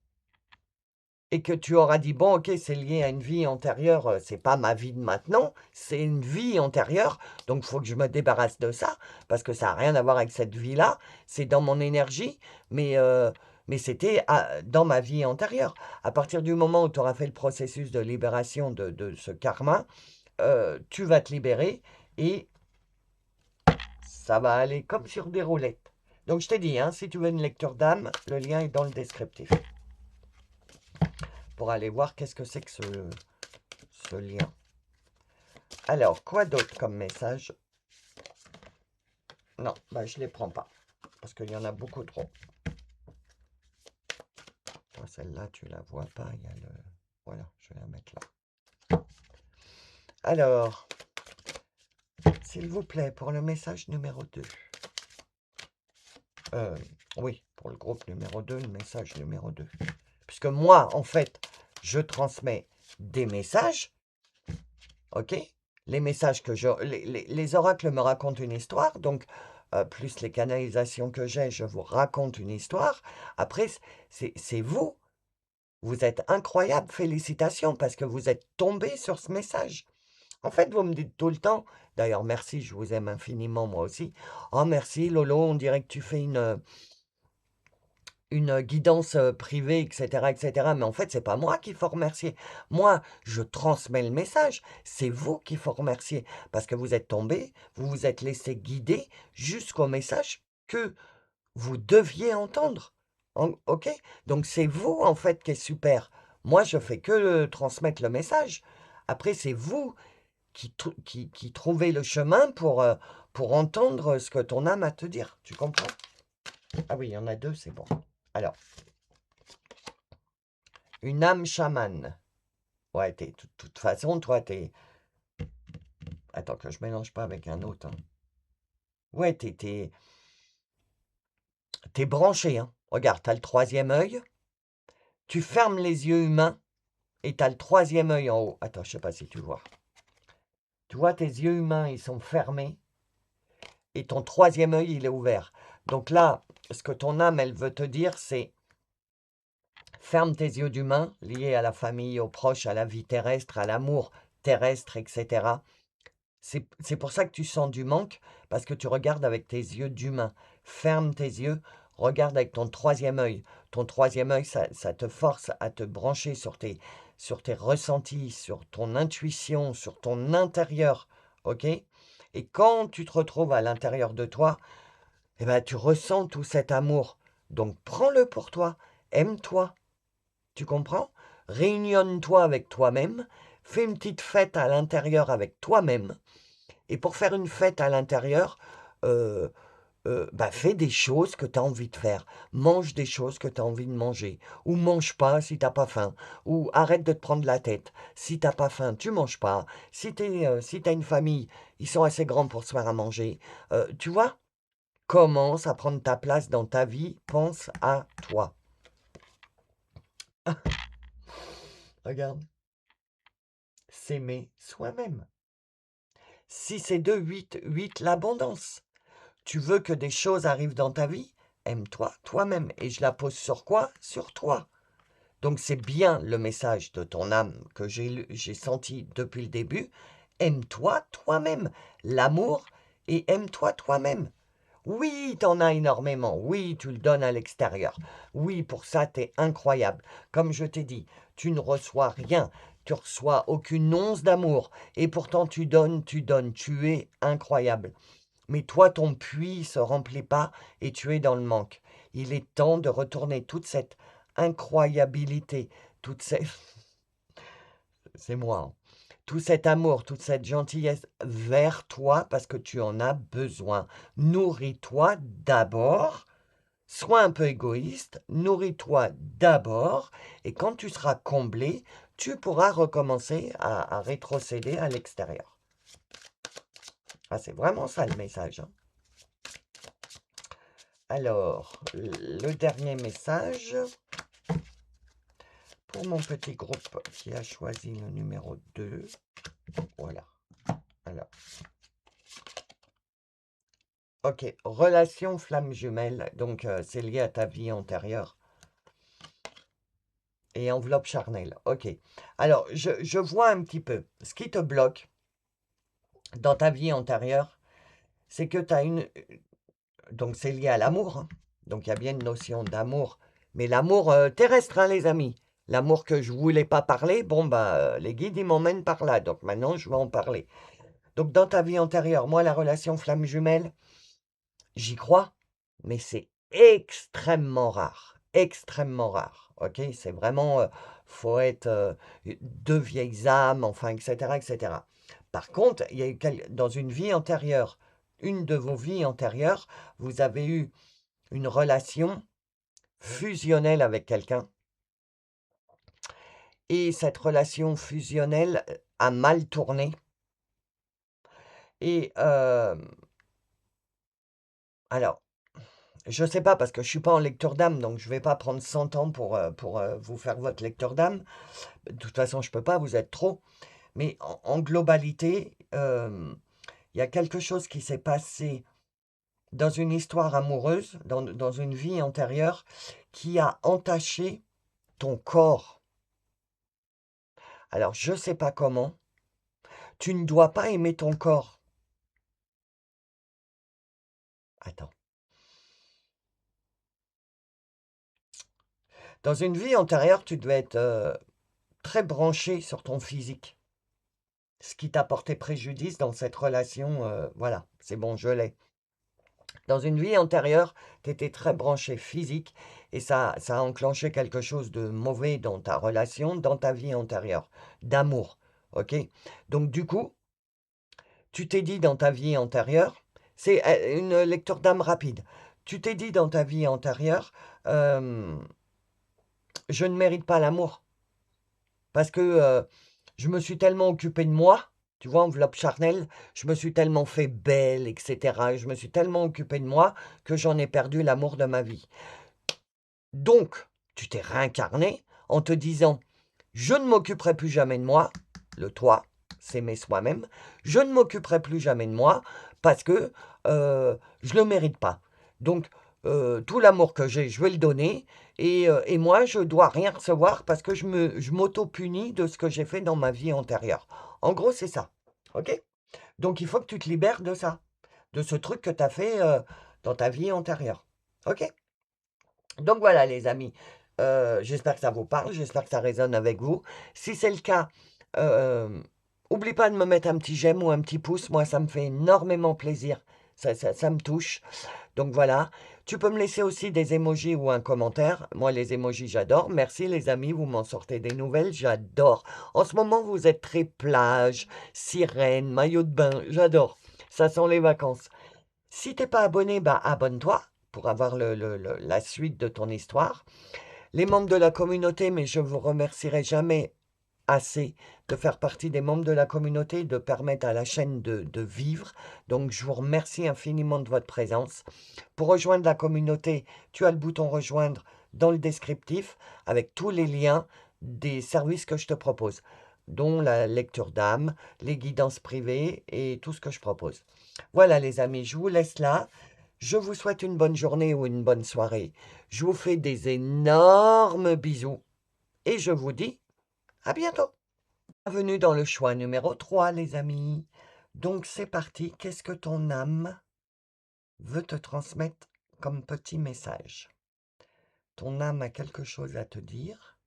et que tu auras dit, bon, ok, c'est lié à une vie antérieure, c'est pas ma vie de maintenant, c'est une vie antérieure, donc il faut que je me débarrasse de ça, parce que ça n'a rien à voir avec cette vie-là, c'est dans mon énergie, mais c'était dans ma vie antérieure. À partir du moment où tu auras fait le processus de libération de ce karma, tu vas te libérer et ça va aller comme sur des roulettes. Donc je t'ai dit, hein, si tu veux une lecture d'âme, le lien est dans le descriptif. Pour aller voir qu'est-ce que c'est que ce lien. Alors, quoi d'autre comme message? Non, je ne les prends pas. Parce qu'il y en a beaucoup trop. Celle-là, tu la vois pas. Il y a le... Voilà, je vais la mettre là. Alors, s'il vous plaît, pour le message numéro 2. Oui, pour le groupe numéro 2, le message numéro 2. Puisque moi, en fait, je transmets des messages. OK? Les messages que les oracles me racontent une histoire, donc plus les canalisations que j'ai, je vous raconte une histoire. Après, c'est vous. Vous êtes incroyable, félicitations, parce que vous êtes tombé sur ce message. En fait, vous me dites tout le temps, d'ailleurs merci, je vous aime infiniment moi aussi. «Oh merci Lolo, on dirait que tu fais une guidance, privée et cetera», mais en fait, c'est pas moi qu'il faut remercier. Moi, je transmets le message, c'est vous qu'il faut remercier parce que vous êtes tombé, vous vous êtes laissé guider jusqu'au message que vous deviez entendre. OK? Donc c'est vous, en fait, qui est super. Moi, je fais que, transmettre le message. Après, c'est vous qui trouvez le chemin pour entendre ce que ton âme a à te dire. Tu comprends? Ah oui, il y en a 2, c'est bon. Alors, une âme chamane. Ouais, de toute façon, toi, attends que je mélange pas avec un autre, hein. Ouais, t'es branché, hein. Regarde, t'as le troisième œil, tu fermes les yeux humains et t'as le troisième œil en haut. Attends, je sais pas si tu vois. Tu vois, tes yeux humains, ils sont fermés et ton troisième œil, il est ouvert. Donc là, ce que ton âme, elle veut te dire, c'est ferme tes yeux d'humain, liés à la famille, aux proches, à la vie terrestre, à l'amour terrestre, etc. C'est pour ça que tu sens du manque, parce que tu regardes avec tes yeux d'humain. Ferme tes yeux, regarde avec ton troisième œil. Ton troisième œil, ça te force à te brancher sur tes ressentis, sur ton intuition, sur ton intérieur, ok? Et quand tu te retrouves à l'intérieur de toi, eh ben, tu ressens tout cet amour. Donc prends-le pour toi, aime-toi, tu comprends? Réunionne-toi avec toi-même, fais une petite fête à l'intérieur avec toi-même. Et pour faire une fête à l'intérieur, heu bah, fais des choses que tu as envie de faire. Mange des choses que tu as envie de manger. Ou mange pas si tu pas faim. Ou arrête de te prendre la tête. Si tu pas faim, tu manges pas. Si tu une famille, ils sont assez grands pour se faire à manger. Tu vois? Commence à prendre ta place dans ta vie. Pense à toi. Regarde, s'aimer soi-même. Si c'est de 8 l'abondance. Tu veux que des choses arrivent dans ta vie? Aime-toi toi-même. Et je la pose sur quoi? Sur toi. Donc c'est bien le message de ton âme que j'ai senti depuis le début. Aime-toi toi-même. L'amour et aime-toi toi-même. Oui, t'en as énormément. Oui, tu le donnes à l'extérieur. Oui, pour ça, t'es incroyable. Comme je t'ai dit, tu ne reçois rien. Tu reçois aucune once d'amour. Et pourtant, tu donnes, tu donnes. Tu es incroyable. Mais toi, ton puits se remplit pas et tu es dans le manque. Il est temps de retourner toute cette incroyabilité, toute cette... C'est moi, hein. Tout cet amour, toute cette gentillesse vers toi parce que tu en as besoin. Nourris-toi d'abord. Sois un peu égoïste. Nourris-toi d'abord. Et quand tu seras comblé, tu pourras recommencer à rétrocéder à l'extérieur. Ah, c'est vraiment ça le message, hein. Alors, le dernier message pour mon petit groupe qui a choisi le numéro 2. Voilà. Alors, ok, relation flamme jumelle. Donc, c'est lié à ta vie antérieure. Et enveloppe charnelle. Ok. Alors, je vois un petit peu. Ce qui te bloque dans ta vie antérieure, c'est que tu as une... Donc, c'est lié à l'amour, hein. Donc, il y a bien une notion d'amour. Mais l'amour terrestre, hein, les amis. L'amour que je voulais pas parler, bon, bah, les guides, ils m'emmènent par là. Donc, maintenant, je vais en parler. Donc, dans ta vie antérieure, moi, la relation flamme jumelle, j'y crois, mais c'est extrêmement rare. Extrêmement rare. OK? C'est vraiment, faut être 2 vieilles âmes, enfin, etc., etc. Par contre, il y a eu dans une vie antérieure, une de vos vies antérieures, vous avez eu une relation fusionnelle avec quelqu'un. Et cette relation fusionnelle a mal tourné. Et alors, je sais pas parce que je suis pas en lecteur d'âme, donc je vais pas prendre 100 ans pour vous faire votre lecteur d'âme. De toute façon, je peux pas, vous êtes trop. Mais en globalité, il y a quelque chose qui s'est passé dans une histoire amoureuse, dans une vie antérieure, qui a entaché ton corps. Alors, je sais pas comment. Tu ne dois pas aimer ton corps. Attends. Dans une vie antérieure, tu devais être très branché sur ton physique. Ce qui t'a porté préjudice dans cette relation, voilà, c'est bon, je l'ai. Dans une vie antérieure, tu étais très branché physique et ça a enclenché quelque chose de mauvais dans ta relation, dans ta vie antérieure, d'amour, OK? Donc du coup, tu t'es dit dans ta vie antérieure, c'est, une lecture d'âme rapide. Tu t'es dit dans ta vie antérieure, hem: «Je ne mérite pas l'amour parce que, je me suis tellement occupé de moi», tu vois, enveloppe charnelle, «je me suis tellement fait belle et cetera, je me suis tellement occupé de moi que j'en ai perdu l'amour de ma vie». Donc, tu t'es réincarné en te disant: «Je ne m'occuperai plus jamais de moi», le toi, s'aimer soi-même, «je ne m'occuperai plus jamais de moi parce que, je le mérite pas. Donc, tout l'amour que j'ai, je vais le donner et moi, je dois rien recevoir parce que je m'auto-punis de ce que j'ai fait dans ma vie antérieure». En gros, c'est ça, OK? Donc il faut que tu te libères de ça, de ce truc que tu as fait, dans ta vie antérieure, OK? Donc voilà les amis, j'espère que ça vous parle, j'espère que ça résonne avec vous. Si c'est le cas, hem, oublie pas de me mettre un petit j'aime ou un petit pouce, moi ça me fait énormément plaisir, ça me touche. Donc voilà, tu peux me laisser aussi des emojis ou un commentaire. Moi les emojis j'adore. Merci les amis, vous m'en sortez des nouvelles, j'adore. En ce moment vous êtes très plage, sirène, maillot de bain, j'adore. Ça sent les vacances. Si t'es pas abonné, bah abonne-toi pour avoir la suite de ton histoire. Les membres de la communauté, mais je vous remercierai jamais assez de faire partie des membres de la communauté, de permettre à la chaîne de vivre. Donc, je vous remercie infiniment de votre présence. Pour rejoindre la communauté, tu as le bouton rejoindre dans le descriptif avec tous les liens des services que je te propose, dont la lecture d'âme, les guidances privées et tout ce que je propose. Voilà les amis, je vous laisse là. Je vous souhaite une bonne journée ou une bonne soirée. Je vous fais des énormes bisous et je vous dis à bientôt. Bienvenue dans le choix numéro 3 les amis. Donc c'est parti, qu'est-ce que ton âme veut te transmettre comme petit message? Ton âme a quelque chose à te dire.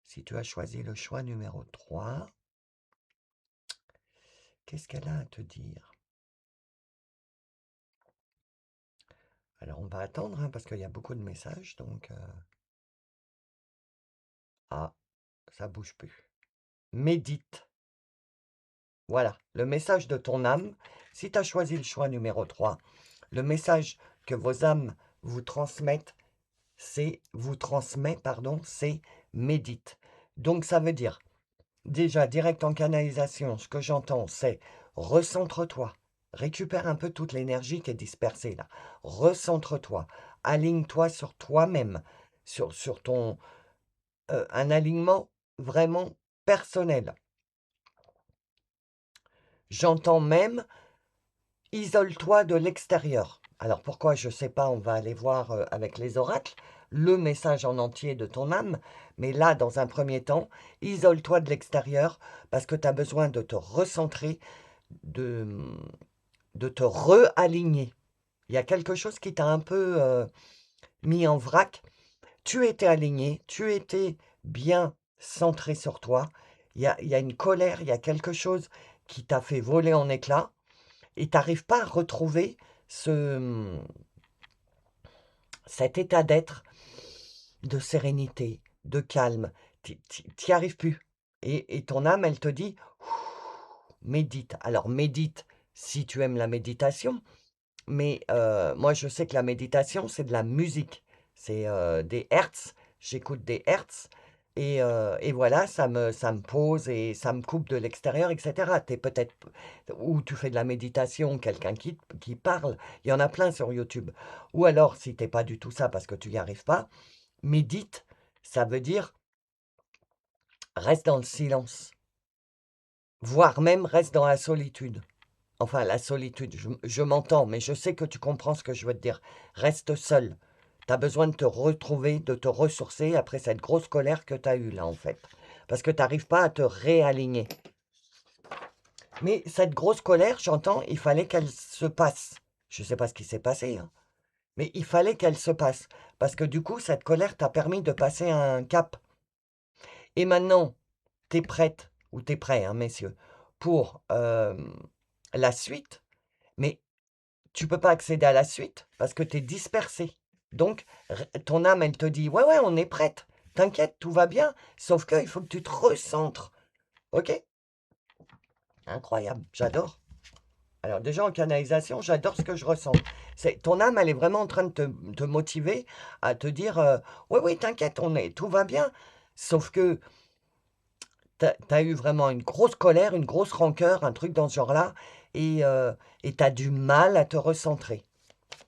Si tu as choisi le choix numéro 3, qu'est-ce qu'elle a à te dire? Alors on va attendre hein, parce qu'il y a beaucoup de messages, donc ah, ça bouge plus. Médite. Voilà, le message de ton âme. Si tu as choisi le choix numéro 3, le message que vos âmes vous transmettent, c'est médite. Donc ça veut dire, déjà, direct en canalisation, ce que j'entends, c'est recentre-toi, récupère un peu toute l'énergie qui est dispersée là, recentre-toi, aligne-toi sur toi-même, sur ton, un alignement vraiment personnel. J'entends même, isole-toi de l'extérieur. Alors pourquoi, je ne sais pas, on va aller voir avec les oracles le message en entier de ton âme, mais là, dans un premier temps, isole-toi de l'extérieur parce que tu as besoin de te recentrer, de, de te re-aligner. Il y a quelque chose qui t'a un peu mis en vrac. Tu étais aligné, tu étais bien centré sur toi. Il y a une colère, il y a quelque chose qui t'a fait voler en éclats et tu n'arrives pas à retrouver ce, cet état d'être de sérénité, de calme. Tu n'y arrives plus. Et ton âme, elle te dit, médite. Alors médite si tu aimes la méditation, mais moi je sais que la méditation, c'est de la musique. C'est des hertz, j'écoute des hertz, et voilà, ça me pose et ça me coupe de l'extérieur, etc. T'es peut-être, ou tu fais de la méditation, quelqu'un qui parle, il y en a plein sur YouTube. Ou alors, si t'es pas du tout ça parce que tu n'y arrives pas, médite, ça veut dire reste dans le silence, voire même reste dans la solitude. Enfin, la solitude, je m'entends, mais je sais que tu comprends ce que je veux te dire. Reste seul. Tu as besoin de te retrouver, de te ressourcer après cette grosse colère que tu as eue là, en fait. Parce que tu n'arrives pas à te réaligner. Mais cette grosse colère, j'entends, il fallait qu'elle se passe. Je sais pas ce qui s'est passé, hein, mais il fallait qu'elle se passe. Parce que du coup, cette colère t'a permis de passer un cap. Et maintenant, tu es prête, ou tu es prêt, hein, messieurs, pour la suite, mais tu peux pas accéder à la suite parce que tu es dispersé. Donc, ton âme, elle te dit, ouais, ouais, on est prête. T'inquiète, tout va bien. Sauf qu'il faut que tu te recentres. OK? Incroyable, j'adore. Alors déjà en canalisation, j'adore ce que je ressens. C'est ton âme, elle est vraiment en train de te motiver à te dire, oui, oui, t'inquiète, tout va bien. Sauf que t'as eu vraiment une grosse colère, une grosse rancœur, un truc dans ce genre-là, et t'as du mal à te recentrer.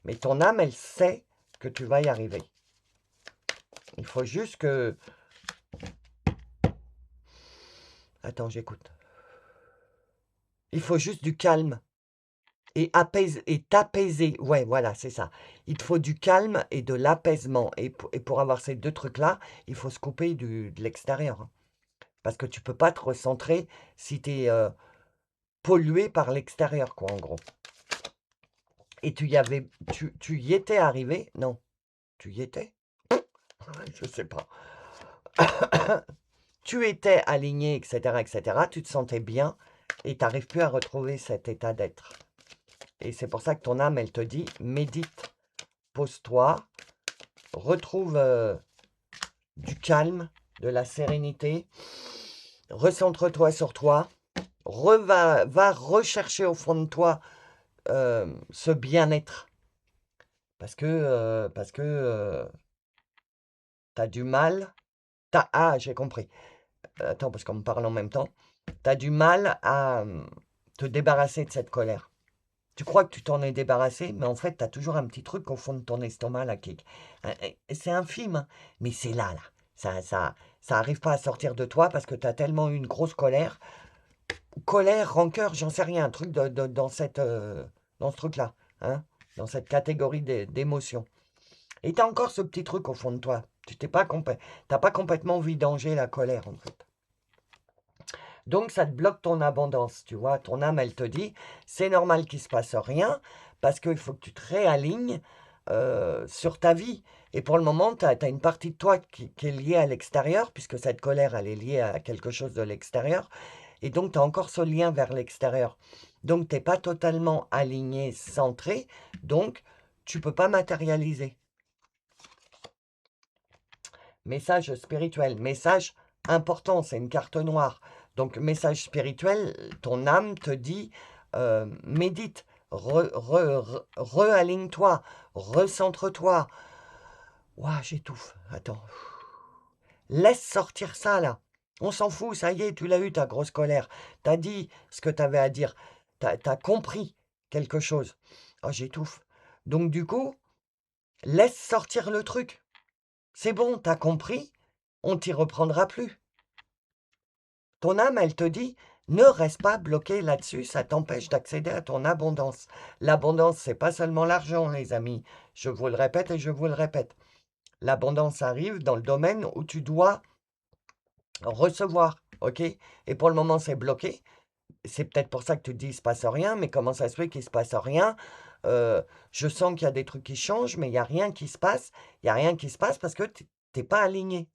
Mais ton âme, elle sait que tu vas y arriver. Il faut juste que... Attends, j'écoute. Il faut juste du calme. Et t'apaiser. Ouais, voilà, c'est ça. Il te faut du calme et de l'apaisement. Et pour avoir ces deux trucs-là, il faut se couper de l'extérieur, hein. Parce que tu peux pas te recentrer si tu es pollué par l'extérieur, quoi, en gros. Et tu y étais arrivé? Non, tu y étais? Je sais pas. Tu étais aligné, etc., etc. Tu te sentais bien et tu n'arrives plus à retrouver cet état d'être. Et c'est pour ça que ton âme, elle te dit, médite, pose-toi, retrouve du calme, de la sérénité, recentre-toi sur toi, va rechercher au fond de toi ce bien-être. Parce que tu as du mal. Ah, j'ai compris. Attends, parce qu'on me parle en même temps. Tu as du mal à te débarrasser de cette colère. Tu crois que tu t'en es débarrassé, mais en fait, tu as toujours un petit truc au fond de ton estomac là qui. C'est infime, hein, mais c'est là, là. Ça arrive pas à sortir de toi parce que tu as tellement eu une grosse colère. Colère, rancœur, j'en sais rien, un truc dans dans ce truc-là, hein, dans cette catégorie d'émotions. Et tu as encore ce petit truc au fond de toi. T'as pas complètement vidangé la colère, en fait. Donc, ça te bloque ton abondance, tu vois. Ton âme, elle te dit, c'est normal qu'il ne se passe rien, parce qu'il faut que tu te réalignes sur ta vie. Et pour le moment, tu as une partie de toi qui est liée à l'extérieur, puisque cette colère, elle est liée à quelque chose de l'extérieur. Et donc, tu as encore ce lien vers l'extérieur. Donc, tu n'es pas totalement aligné, centré. Donc, tu ne peux pas matérialiser. Message spirituel, message important, c'est une carte noire. Donc, message spirituel, ton âme te dit, médite, re-aligne-toi, recentre-toi. Ouah, j'étouffe, attends. Laisse sortir ça, là. On s'en fout, ça y est, tu l'as eu, ta grosse colère. T'as dit ce que t'avais à dire. T'as compris quelque chose. Oh, j'étouffe. Donc, du coup, laisse sortir le truc. C'est bon, t'as compris, on t'y reprendra plus. Ton âme, elle te dit, ne reste pas bloqué là-dessus, ça t'empêche d'accéder à ton abondance. L'abondance, c'est pas seulement l'argent, les amis. Je vous le répète et je vous le répète. L'abondance arrive dans le domaine où tu dois recevoir, ok? Et pour le moment, c'est bloqué. C'est peut-être pour ça que tu te dis, il se passe rien, mais comment ça se fait qu'il se passe rien? Je sens qu'il y a des trucs qui changent, mais il n'y a rien qui se passe. Il n'y a rien qui se passe parce que tu n'es pas aligné.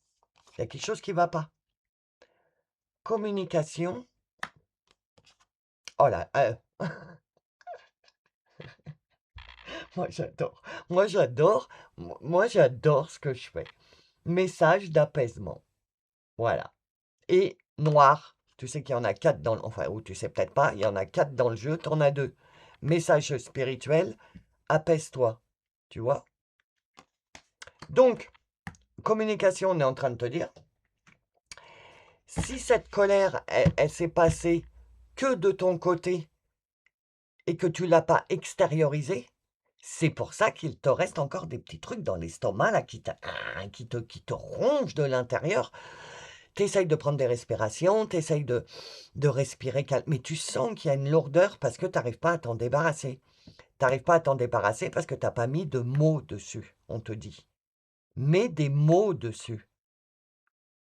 Il y a quelque chose qui ne va pas. Communication. Oh là, moi j'adore. Moi j'adore ce que je fais. Message d'apaisement. Voilà. Et noir. Tu sais qu'il y en a quatre dans le... Enfin, ou tu sais peut-être pas, il y en a quatre dans le jeu, tu en as deux. Message spirituel, apaise-toi. Tu vois? Donc, communication, on est en train de te dire, si cette colère, elle s'est passée que de ton côté et que tu ne l'as pas extériorisée, c'est pour ça qu'il te reste encore des petits trucs dans l'estomac là qui te rongent de l'intérieur. Tu essayes de prendre des respirations, tu essayes de respirer calme, mais tu sens qu'il y a une lourdeur parce que tu n'arrives pas à t'en débarrasser. Tu n'arrives pas à t'en débarrasser parce que tu n'as pas mis de mots dessus, on te dit. Mets des mots dessus.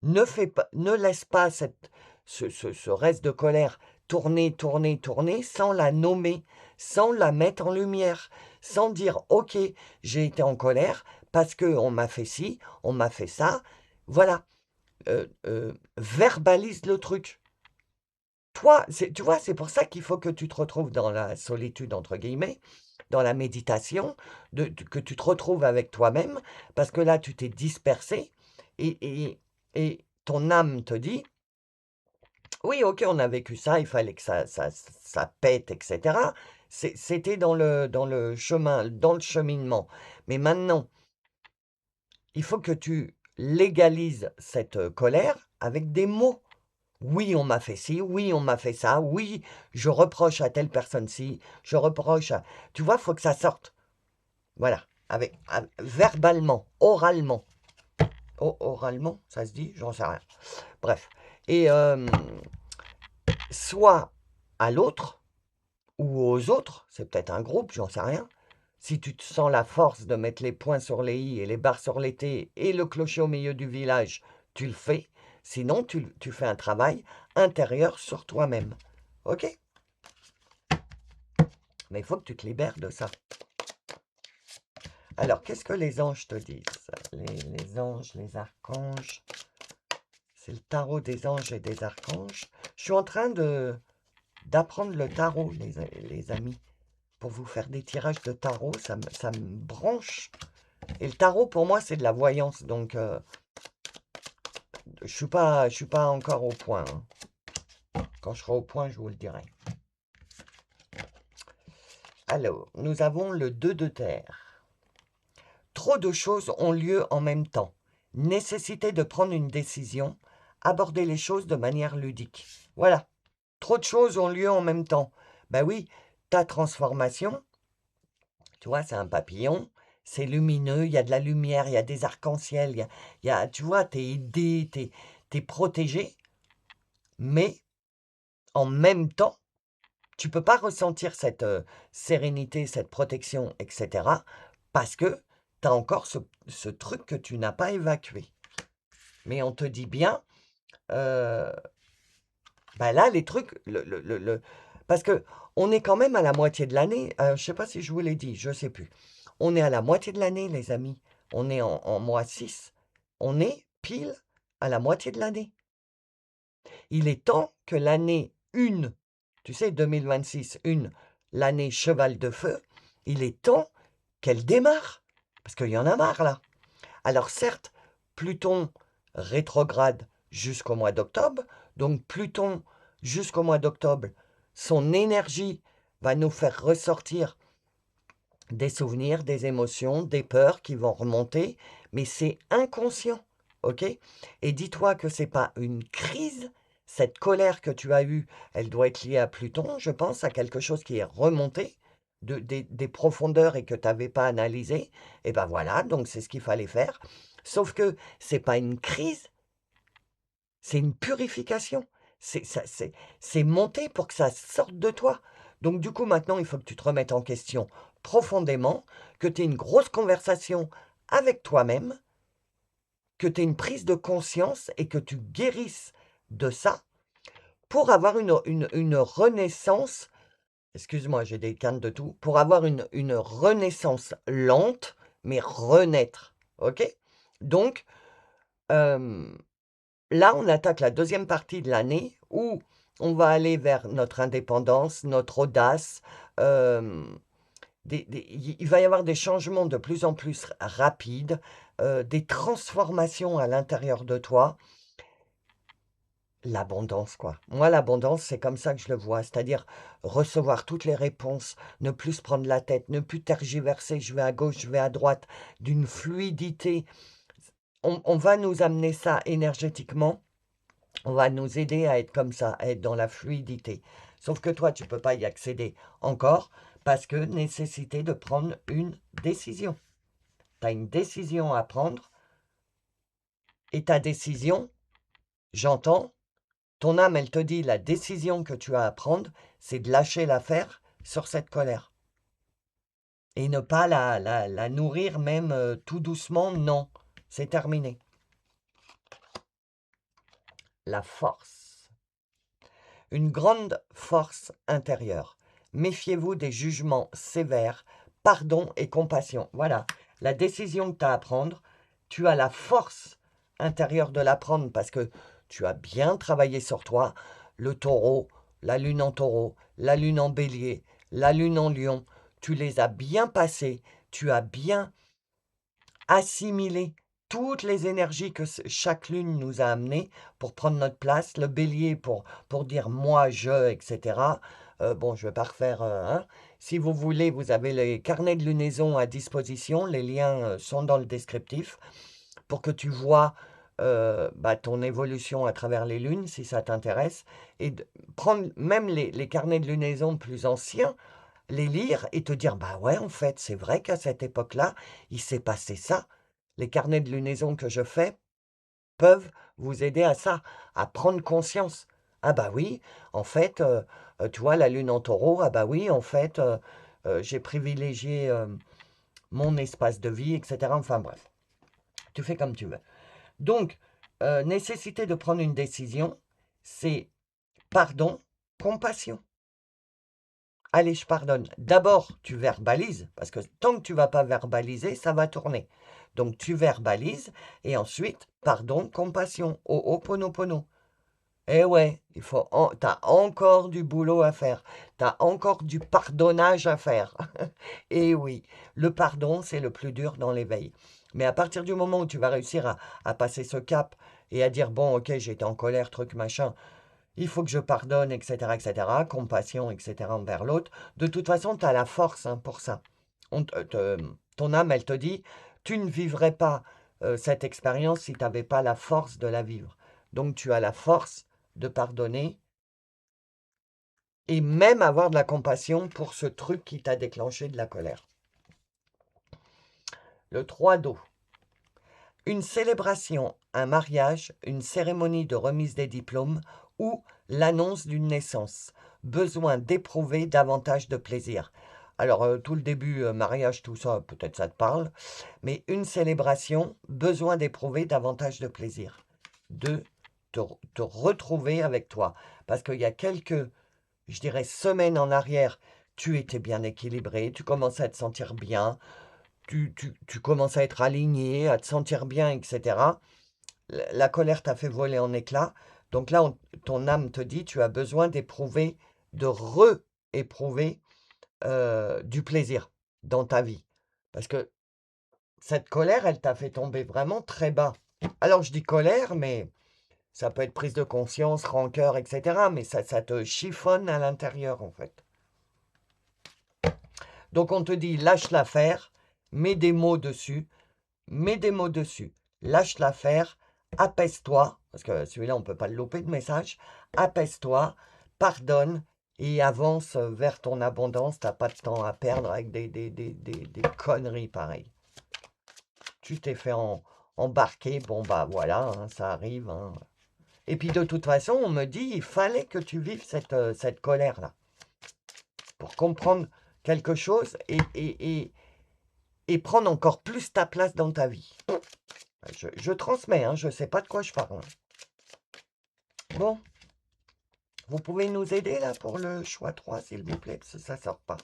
Ne laisse pas ce reste de colère tourner, tourner, tourner, sans la nommer, sans la mettre en lumière, sans dire: «OK, j'ai été en colère parce qu'on m'a fait ci, on m'a fait ça». Voilà, verbalise le truc. Toi, tu vois, c'est pour ça qu'il faut que tu te retrouves dans la «solitude» entre guillemets, dans la méditation, que tu te retrouves avec toi-même, parce que là, tu t'es dispersé et et ton âme te dit: «Oui, OK, on a vécu ça, il fallait que ça pète et cetera». C'était dans le chemin, dans le cheminement. Mais maintenant, il faut que tu légalises cette, colère avec des mots. Oui, on m'a fait ci, oui, on m'a fait ça, oui, je reproche à telle personne ci, je reproche à, tu vois, faut que ça sorte. Voilà, verbalement, oralement. Oralement, ça se dit? J'en sais rien. Bref. Et soit à l'autre ou aux autres, c'est peut-être un groupe, j'en sais rien. Si tu te sens la force de mettre les points sur les i et les barres sur les t et le clocher au milieu du village, tu le fais. Sinon, tu fais un travail intérieur sur toi-même. OK? Mais il faut que tu te libères de ça. Alors, qu'est-ce que les anges te disent? Les anges, les archanges. C'est le tarot des anges et des archanges. Je suis en train d'apprendre le tarot, les amis. Pour vous faire des tirages de tarot, ça me branche. Et le tarot, pour moi, c'est de la voyance. Donc, je suis pas encore au point, hein. Quand je serai au point, je vous le dirai. Alors, nous avons le 2 de terre. Trop de choses ont lieu en même temps. Nécessité de prendre une décision. Aborder les choses de manière ludique. Voilà. Trop de choses ont lieu en même temps. Ben oui, ta transformation, tu vois, c'est un papillon, c'est lumineux, il y a de la lumière, il y a des arcs-en-ciel, tu vois, t'es aidé, t'es protégé, mais en même temps, tu peux pas ressentir cette sérénité, cette protection, etc., parce que tu as encore ce truc que tu n'as pas évacué. Mais on te dit bien, euh, bah là, les trucs, parce que on est quand même à la moitié de l'année. Je sais pas si je vous l'ai dit, je sais plus. On est à la moitié de l'année, les amis. On est en mois 6. On est pile à la moitié de l'année. Il est temps que l'année 1, tu sais, 2026, l'année cheval de feu, il est temps qu'elle démarre. Parce qu'il y en a marre, là. Alors certes, Pluton rétrograde jusqu'au mois d'octobre, donc Pluton jusqu'au mois d'octobre, son énergie va nous faire ressortir des souvenirs, des émotions, des peurs qui vont remonter, mais c'est inconscient, ok? Et dis-toi que c'est pas une crise, cette colère que tu as eue, elle doit être liée à Pluton, je pense, à quelque chose qui est remonté des profondeurs et que tu n'avais pas analysé. Et ben voilà, donc c'est ce qu'il fallait faire. Sauf que c'est pas une crise, c'est une purification. C'est monté pour que ça sorte de toi. Donc du coup, maintenant, il faut que tu te remettes en question profondément, que tu aies une grosse conversation avec toi-même, que tu aies une prise de conscience et que tu guérisses de ça pour avoir une renaissance. Excuse-moi, j'ai des cannes de tout. Pour avoir une renaissance lente, mais renaître. OK? Donc, euh, là, on attaque la deuxième partie de l'année où on va aller vers notre indépendance, notre audace. euh, il va y avoir des changements de plus en plus rapides, des transformations à l'intérieur de toi. L'abondance, quoi. Moi, l'abondance, c'est comme ça que je le vois, c'est-à-dire recevoir toutes les réponses, ne plus se prendre la tête, ne plus tergiverser, je vais à gauche, je vais à droite, d'une fluidité. On va nous amener ça énergétiquement. On va nous aider à être comme ça, à être dans la fluidité. Sauf que toi, tu ne peux pas y accéder encore parce que nécessité de prendre une décision. Tu as une décision à prendre et ta décision, j'entends, ton âme, elle te dit la décision que tu as à prendre, c'est de lâcher l'affaire sur cette colère. Et ne pas la nourrir même tout doucement, non. C'est terminé. La force. une grande force intérieure. Méfiez-vous des jugements sévères, pardon et compassion. Voilà, la décision que tu as à prendre, tu as la force intérieure de la prendre parce que tu as bien travaillé sur toi. Le taureau, la lune en taureau, la lune en bélier, la lune en lion, tu les as bien passées, tu as bien assimilé toutes les énergies que chaque lune nous a amenées pour prendre notre place. Le bélier pour dire moi, je, etc. Bon, je ne vais pas refaire. Hein. Si vous voulez, vous avez les carnets de lunaison à disposition. Les liens sont dans le descriptif pour que tu vois ton évolution à travers les lunes, si ça t'intéresse. Et prendre même les carnets de lunaison plus anciens, les lire et te dire, bah ouais, en fait, c'est vrai qu'à cette époque-là, il s'est passé ça. Les carnets de lunaison que je fais peuvent vous aider à ça, à prendre conscience. Ah bah oui, en fait, tu vois, la lune en taureau, ah bah oui, en fait, j'ai privilégié mon espace de vie, etc. Enfin bref, tu fais comme tu veux. Donc, nécessité de prendre une décision, c'est pardon, compassion. Allez, je pardonne. D'abord, tu verbalises, parce que tant que tu vas pas verbaliser, ça va tourner. Donc, tu verbalises, et ensuite, pardon, compassion, ho'oponopono. Eh ouais, t'as encore du boulot à faire. T'as encore du pardonnage à faire. Et oui, le pardon, c'est le plus dur dans l'éveil. Mais à partir du moment où tu vas réussir à passer ce cap et à dire, bon, ok, j'étais en colère, truc, machin, il faut que je pardonne, etc., compassion, etc., envers l'autre. De toute façon, tu as la force hein, pour ça. Ton âme, elle te dit, tu ne vivrais pas cette expérience si tu n'avais pas la force de la vivre. Donc, tu as la force de pardonner et même avoir de la compassion pour ce truc qui t'a déclenché de la colère. Le 3 d'eau. Une célébration, un mariage, une cérémonie de remise des diplômes ou l'annonce d'une naissance. Besoin d'éprouver davantage de plaisir. Alors, tout le début, mariage, tout ça, peut-être ça te parle. Mais une célébration, besoin d'éprouver davantage de plaisir. De te retrouver avec toi. Parce qu'il y a quelques, je dirais, semaines en arrière, tu étais bien équilibré, tu commençais à te sentir bien, tu commences à être aligné, à te sentir bien, etc. La colère t'a fait voler en éclats. Donc là, ton âme te dit, tu as besoin d'éprouver, de re-éprouver du plaisir dans ta vie. Parce que cette colère, elle t'a fait tomber vraiment très bas. Alors je dis colère, mais ça peut être prise de conscience, rancœur, etc. Mais ça te chiffonne à l'intérieur, en fait. Donc on te dit, lâche l'affaire, mets des mots dessus, lâche l'affaire, apaise-toi, parce que celui-là, on ne peut pas le louper de message, apaise-toi, pardonne et avance vers ton abondance. Tu n'as pas de temps à perdre avec des conneries pareilles. Tu t'es fait embarquer, bon bah voilà, hein, ça arrive. Hein. Et puis de toute façon, on me dit, il fallait que tu vives cette colère-là pour comprendre quelque chose et prendre encore plus ta place dans ta vie. Je transmets, hein, je ne sais pas de quoi je parle. Bon, vous pouvez nous aider là pour le choix 3, s'il vous plaît, parce que ça ne sort pas.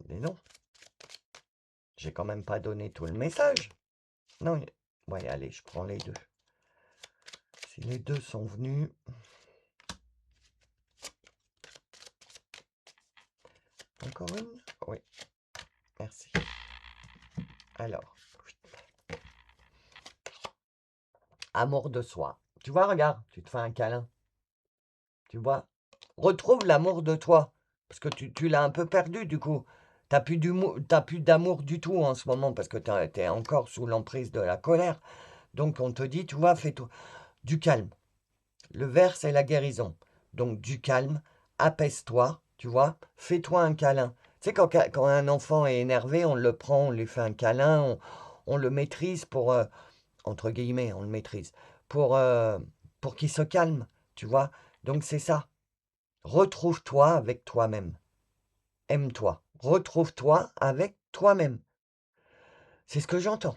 Mais non, j'ai quand même pas donné tout le message. Non, ouais, allez, je prends les deux. Si les deux sont venus... Encore une? Oui, merci. Alors, amour de soi. Tu vois, regarde, tu te fais un câlin. Tu vois? Retrouve l'amour de toi. Parce que tu l'as un peu perdu, du coup. T'as plus d'amour du tout en ce moment, parce que t'es encore sous l'emprise de la colère. Donc, on te dit, tu vois, fais-toi du calme. Le vert, c'est la guérison. Donc, du calme, apaise-toi, tu vois, fais-toi un câlin. Tu sais, quand un enfant est énervé, on le prend, on lui fait un câlin, on le maîtrise pour, entre guillemets, on le maîtrise, pour qu'il se calme, tu vois. Donc, c'est ça. Retrouve-toi avec toi-même. Aime-toi. Retrouve-toi avec toi-même. C'est ce que j'entends.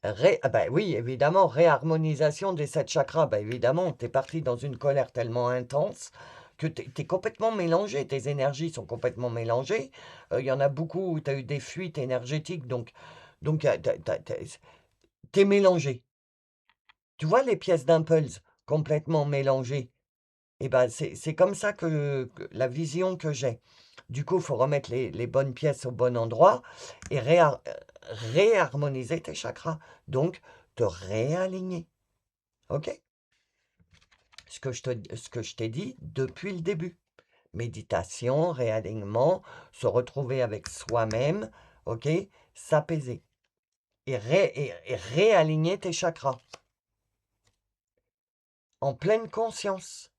Ah bah oui, évidemment, réharmonisation des 7 chakras. Bah évidemment, tu es parti dans une colère tellement intense que tu es complètement mélangé. Tes énergies sont complètement mélangées. Il y en a beaucoup où tu as eu des fuites énergétiques, donc tu es mélangé. Tu vois les pièces d'un puzzle complètement mélangées? Et ben c'est comme ça que la vision que j'ai. Du coup, il faut remettre les bonnes pièces au bon endroit et réharmoniser tes chakras. Donc, te réaligner. OK? Ce que je t'ai dit depuis le début. Méditation, réalignement, se retrouver avec soi-même, OK? S'apaiser et réaligner tes chakras en pleine conscience.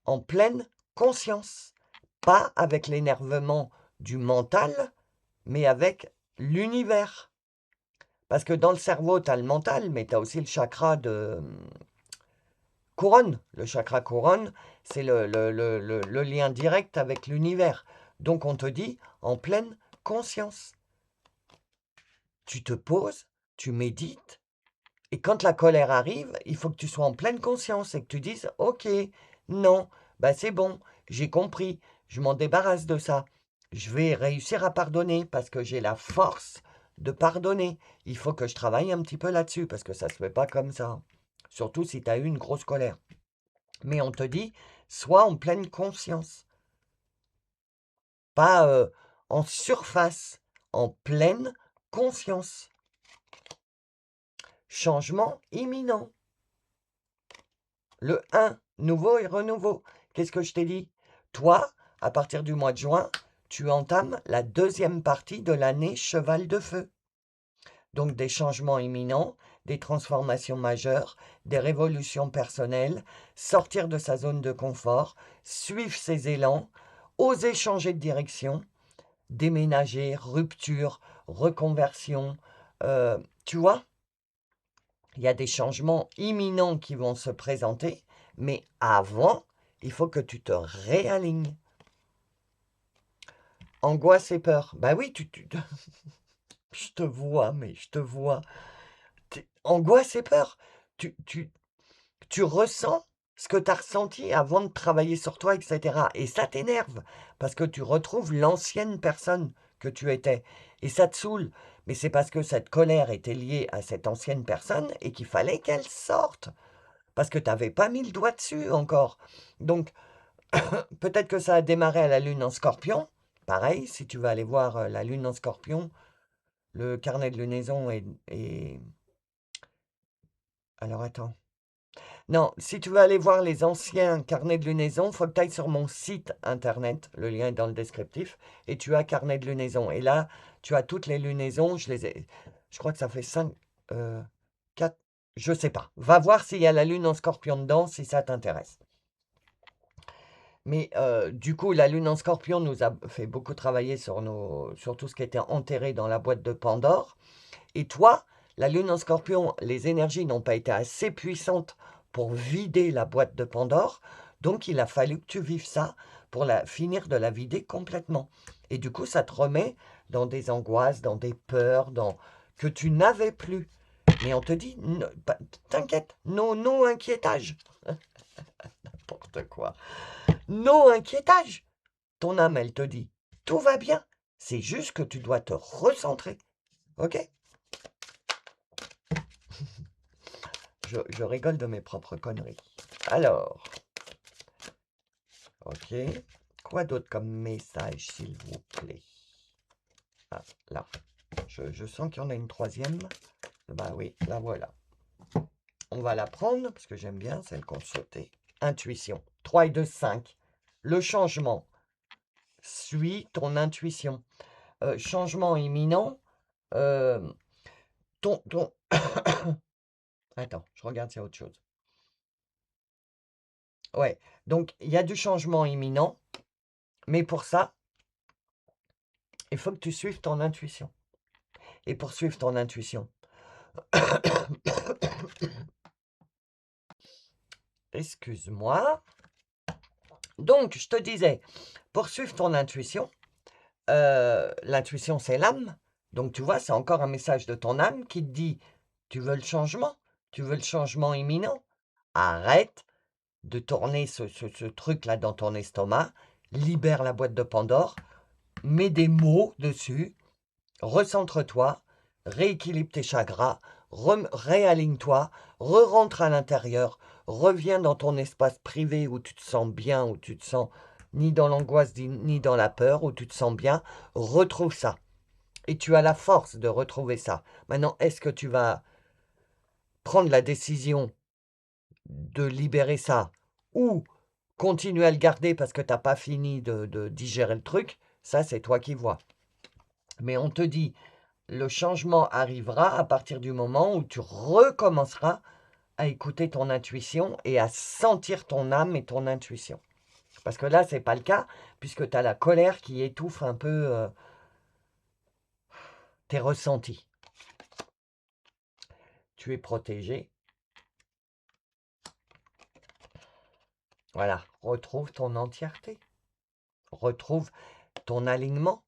En pleine conscience. Pas avec l'énervement du mental, mais avec l'univers. Parce que dans le cerveau, tu as le mental, mais tu as aussi le chakra de couronne. Le chakra couronne, c'est le lien direct avec l'univers. Donc on te dit en pleine conscience. Tu te poses, tu médites, et quand la colère arrive, il faut que tu sois en pleine conscience et que tu dises, OK, non, bah c'est bon, j'ai compris, je m'en débarrasse de ça. Je vais réussir à pardonner parce que j'ai la force de pardonner. Il faut que je travaille un petit peu là-dessus parce que ça ne se fait pas comme ça. Surtout si tu as eu une grosse colère. Mais on te dit, sois en pleine conscience. Pas en surface, en pleine conscience. Changement imminent. Le 1, nouveau et renouveau. Qu'est-ce que je t'ai dit? Toi, à partir du mois de juin, tu entames la deuxième partie de l'année cheval de feu. Donc des changements imminents, des transformations majeures, des révolutions personnelles, sortir de sa zone de confort, suivre ses élans, oser changer de direction, déménager, rupture, reconversion. Tu vois? Il y a des changements imminents qui vont se présenter, mais avant, il faut que tu te réalignes. Angoisse et peur. Bah oui, je te vois, mais je te vois. Angoisse et peur. Tu ressens ce que tu as ressenti avant de travailler sur toi, etc. Et ça t'énerve, parce que tu retrouves l'ancienne personne que tu étais. Et ça te saoule. Mais c'est parce que cette colère était liée à cette ancienne personne et qu'il fallait qu'elle sorte. Parce que tu n'avais pas mis le doigt dessus encore. Donc, peut-être que ça a démarré à la lune en scorpion. Pareil, si tu vas aller voir la lune en scorpion, le carnet de lunaison est... Alors attends. Non, si tu veux aller voir les anciens carnets de lunaison, il faut que tu ailles sur mon site internet. Le lien est dans le descriptif. Et tu as carnet de lunaison. Et là, tu as toutes les lunaisons. Je crois que ça fait 5, 4, je sais pas. Va voir s'il y a la lune en scorpion dedans, si ça t'intéresse. Mais du coup, la lune en scorpion nous a fait beaucoup travailler sur tout ce qui était enterré dans la boîte de Pandore. Et toi, la lune en scorpion, les énergies n'ont pas été assez puissantes pour vider la boîte de Pandore. Donc, il a fallu que tu vives ça pour finir de la vider complètement. Et du coup, ça te remet dans des angoisses, dans des peurs, que tu n'avais plus. Mais on te dit, t'inquiète, non inquiétage. N'importe quoi. Non inquiétage. Ton âme, elle te dit, tout va bien. C'est juste que tu dois te recentrer. OK? Je rigole de mes propres conneries. Alors, OK. Quoi d'autre comme message, s'il vous plaît? Ah, là. Je sens qu'il y en a une troisième. Bah oui, la voilà. On va la prendre, parce que j'aime bien celle qu'on sautait. Intuition. 3 et 2, 5. Le changement. Suis ton intuition. Changement imminent. Euh, ton... Attends, je regarde s'il y a autre chose. Ouais, donc il y a du changement imminent, mais pour ça, il faut que tu suives ton intuition. Et pour suivre ton intuition, excuse-moi. Donc, je te disais, pour suivre ton intuition, L'intuition, c'est l'âme. Donc tu vois, c'est encore un message de ton âme qui te dit: «Tu veux le changement? Tu veux le changement imminent? Arrête de tourner ce truc-là dans ton estomac, libère la boîte de Pandore, mets des mots dessus, recentre-toi, rééquilibre tes chakras, réaligne-toi, re-rentre à l'intérieur, reviens dans ton espace privé où tu te sens bien, où tu te sens ni dans l'angoisse ni dans la peur, où tu te sens bien, retrouve ça. Et tu as la force de retrouver ça. Maintenant, est-ce que tu vas prendre la décision de libérer ça ou continuer à le garder parce que tu n'as pas fini de digérer le truc? Ça, c'est toi qui vois. Mais on te dit, le changement arrivera à partir du moment où tu recommenceras à écouter ton intuition et à sentir ton âme et ton intuition. Parce que là, c'est pas le cas, puisque tu as la colère qui étouffe un peu tes ressentis. Tu es protégé. Voilà, retrouve ton entièreté. Retrouve ton alignement,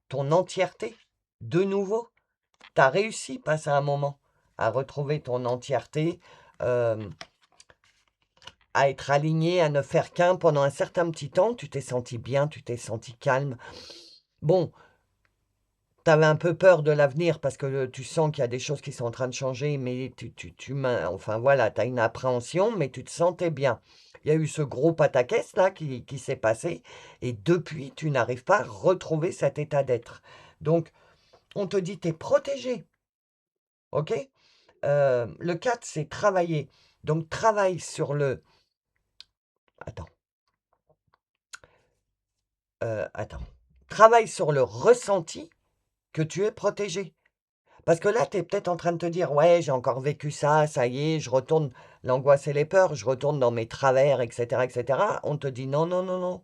ton entièreté. De nouveau, tu as réussi, passe à un moment, à retrouver ton entièreté, euh, à être aligné, à ne faire qu'un pendant un certain petit temps. Tu t'es senti bien, tu t'es senti calme. Bon, tu avais un peu peur de l'avenir parce que tu sens qu'il y a des choses qui sont en train de changer, mais enfin voilà, tu as une appréhension, mais tu te sentais bien. Il y a eu ce gros pataquès là qui s'est passé, et depuis, tu n'arrives pas à retrouver cet état d'être. Donc, on te dit, tu es protégé, ok? Le 4, c'est travailler. Donc, travaille sur le... Attends. Attends. Travaille sur le ressenti que tu es protégé. Parce que là, tu es peut-être en train de te dire: «Ouais, j'ai encore vécu ça, ça y est, je retourne l'angoisse et les peurs, je retourne dans mes travers et cetera et cetera». On te dit: «Non, non, non, non».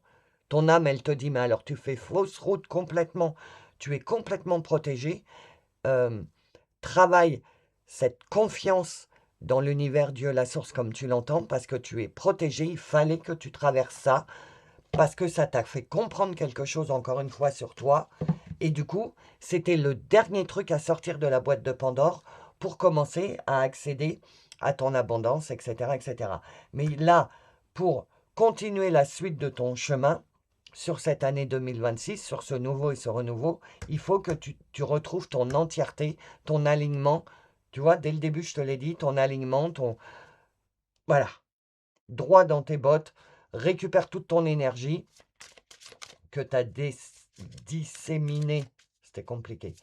Ton âme, elle te dit: «Mais alors tu fais fausse route complètement. Tu es complètement protégé. Hem, travaille cette confiance dans l'univers, Dieu, la source, comme tu l'entends, parce que tu es protégé. Il fallait que tu traverses ça, parce que ça t'a fait comprendre quelque chose, encore une fois, sur toi. Et du coup, c'était le dernier truc à sortir de la boîte de Pandore pour commencer à accéder à ton abondance, etc., etc. Mais là, pour continuer la suite de ton chemin sur cette année 2026, sur ce nouveau et ce renouveau, il faut que tu retrouves ton entièreté, ton alignement. Tu vois, dès le début, je te l'ai dit, ton alignement, ton... Voilà, droit dans tes bottes, récupère toute ton énergie que tu as disséminée. C'était compliqué.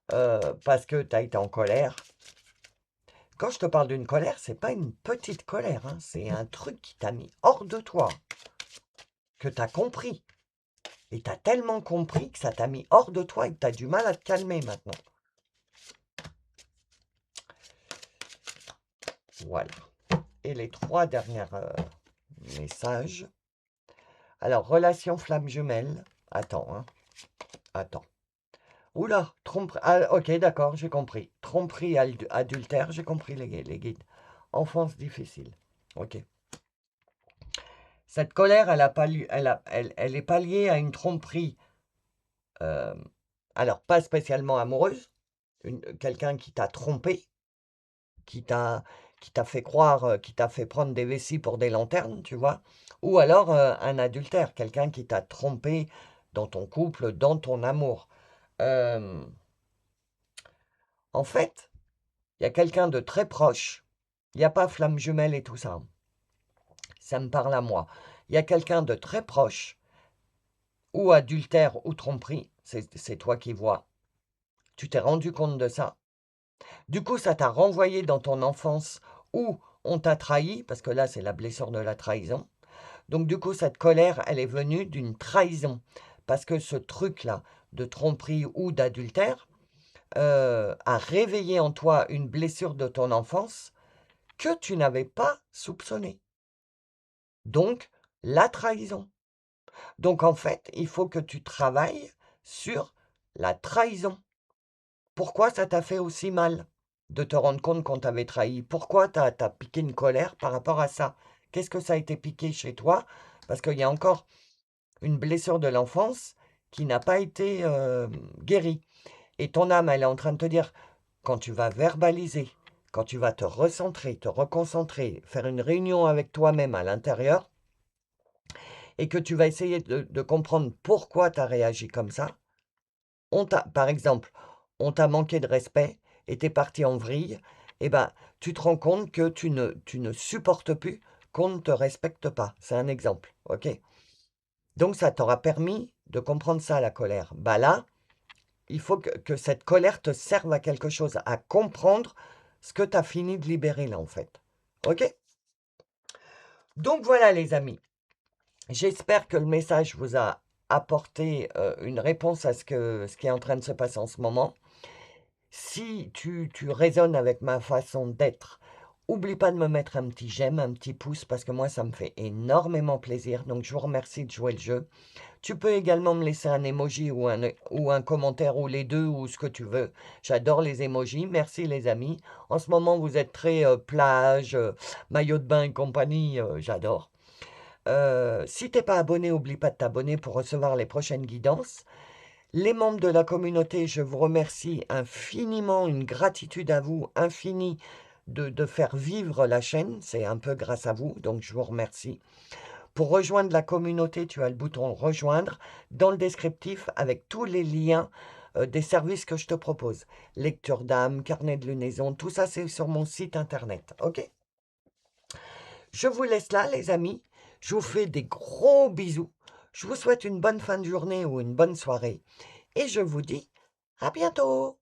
Parce que tu as été en colère. Quand je te parle d'une colère, c'est pas une petite colère, hein, c'est un truc qui t'a mis hors de toi, que tu as compris. Et tu as tellement compris que ça t'a mis hors de toi et que tu as du mal à te calmer maintenant. Voilà. Et les 3 derniers messages. Alors, relation flamme jumelle. Attends, hein. Attends. Oula, tromperie. Ah, ok, d'accord, j'ai compris. Tromperie, adultère, j'ai compris les guides. Enfance difficile. Ok. Cette colère, elle est pas liée à une tromperie. euh, alors, pas spécialement amoureuse. Quelqu'un qui t'a trompé, qui t'a qui t'a fait croire, qui t'a fait prendre des vessies pour des lanternes, tu vois. Ou alors un adultère, quelqu'un qui t'a trompé dans ton couple, dans ton amour. Euh, En fait, il y a quelqu'un de très proche. Il n'y a pas flamme jumelle et tout ça. Ça me parle à moi. Il y a quelqu'un de très proche, ou adultère ou tromperie, c'est toi qui vois. Tu t'es rendu compte de ça. Du coup, ça t'a renvoyé dans ton enfance où on t'a trahi, parce que là, c'est la blessure de la trahison. Donc, du coup, cette colère, elle est venue d'une trahison. Parce que ce truc-là de tromperie ou d'adultère a réveillé en toi une blessure de ton enfance que tu n'avais pas soupçonnée. Donc, la trahison. Donc, en fait, il faut que tu travailles sur la trahison. Pourquoi ça t'a fait aussi mal de te rendre compte qu'on t'avait trahi? Pourquoi t'as piqué une colère par rapport à ça? Qu'est-ce que ça a été piqué chez toi? Parce qu'il y a encore une blessure de l'enfance qui n'a pas été guéri. Et ton âme, elle est en train de te dire, quand tu vas verbaliser, quand tu vas te recentrer, te reconcentrer, faire une réunion avec toi-même à l'intérieur, et que tu vas essayer de comprendre pourquoi tu as réagi comme ça, par exemple, on t'a manqué de respect et tu es parti en vrille, et ben, tu te rends compte que tu ne supportes plus qu'on ne te respecte pas. C'est un exemple, OK? Donc ça t'aura permis de comprendre ça, la colère. Bah là, il faut que cette colère te serve à quelque chose, à comprendre ce que tu as fini de libérer là, en fait. OK? Donc voilà les amis, j'espère que le message vous a apporté, une réponse à ce qui est en train de se passer en ce moment. Si tu résonnes avec ma façon d'être, oublie pas de me mettre un petit j'aime, un petit pouce parce que moi ça me fait énormément plaisir, donc je vous remercie de jouer le jeu. Tu peux également me laisser un emoji ou un commentaire ou les 2 ou ce que tu veux. J'adore les emojis. Merci les amis. En ce moment, vous êtes très, plage, maillot de bain et compagnie, j'adore. Si t'es pas abonné, oublie pas de t'abonner pour recevoir les prochaines guidances. Les membres de la communauté, je vous remercie infiniment, une gratitude à vous infinie de faire vivre la chaîne. C'est un peu grâce à vous, donc je vous remercie. Pour rejoindre la communauté, tu as le bouton rejoindre dans le descriptif avec tous les liens des services que je te propose. Lecture d'âme, carnet de lunaison, tout ça c'est sur mon site internet. Ok? Je vous laisse là les amis. Je vous fais des gros bisous. Je vous souhaite une bonne fin de journée ou une bonne soirée. Et je vous dis à bientôt.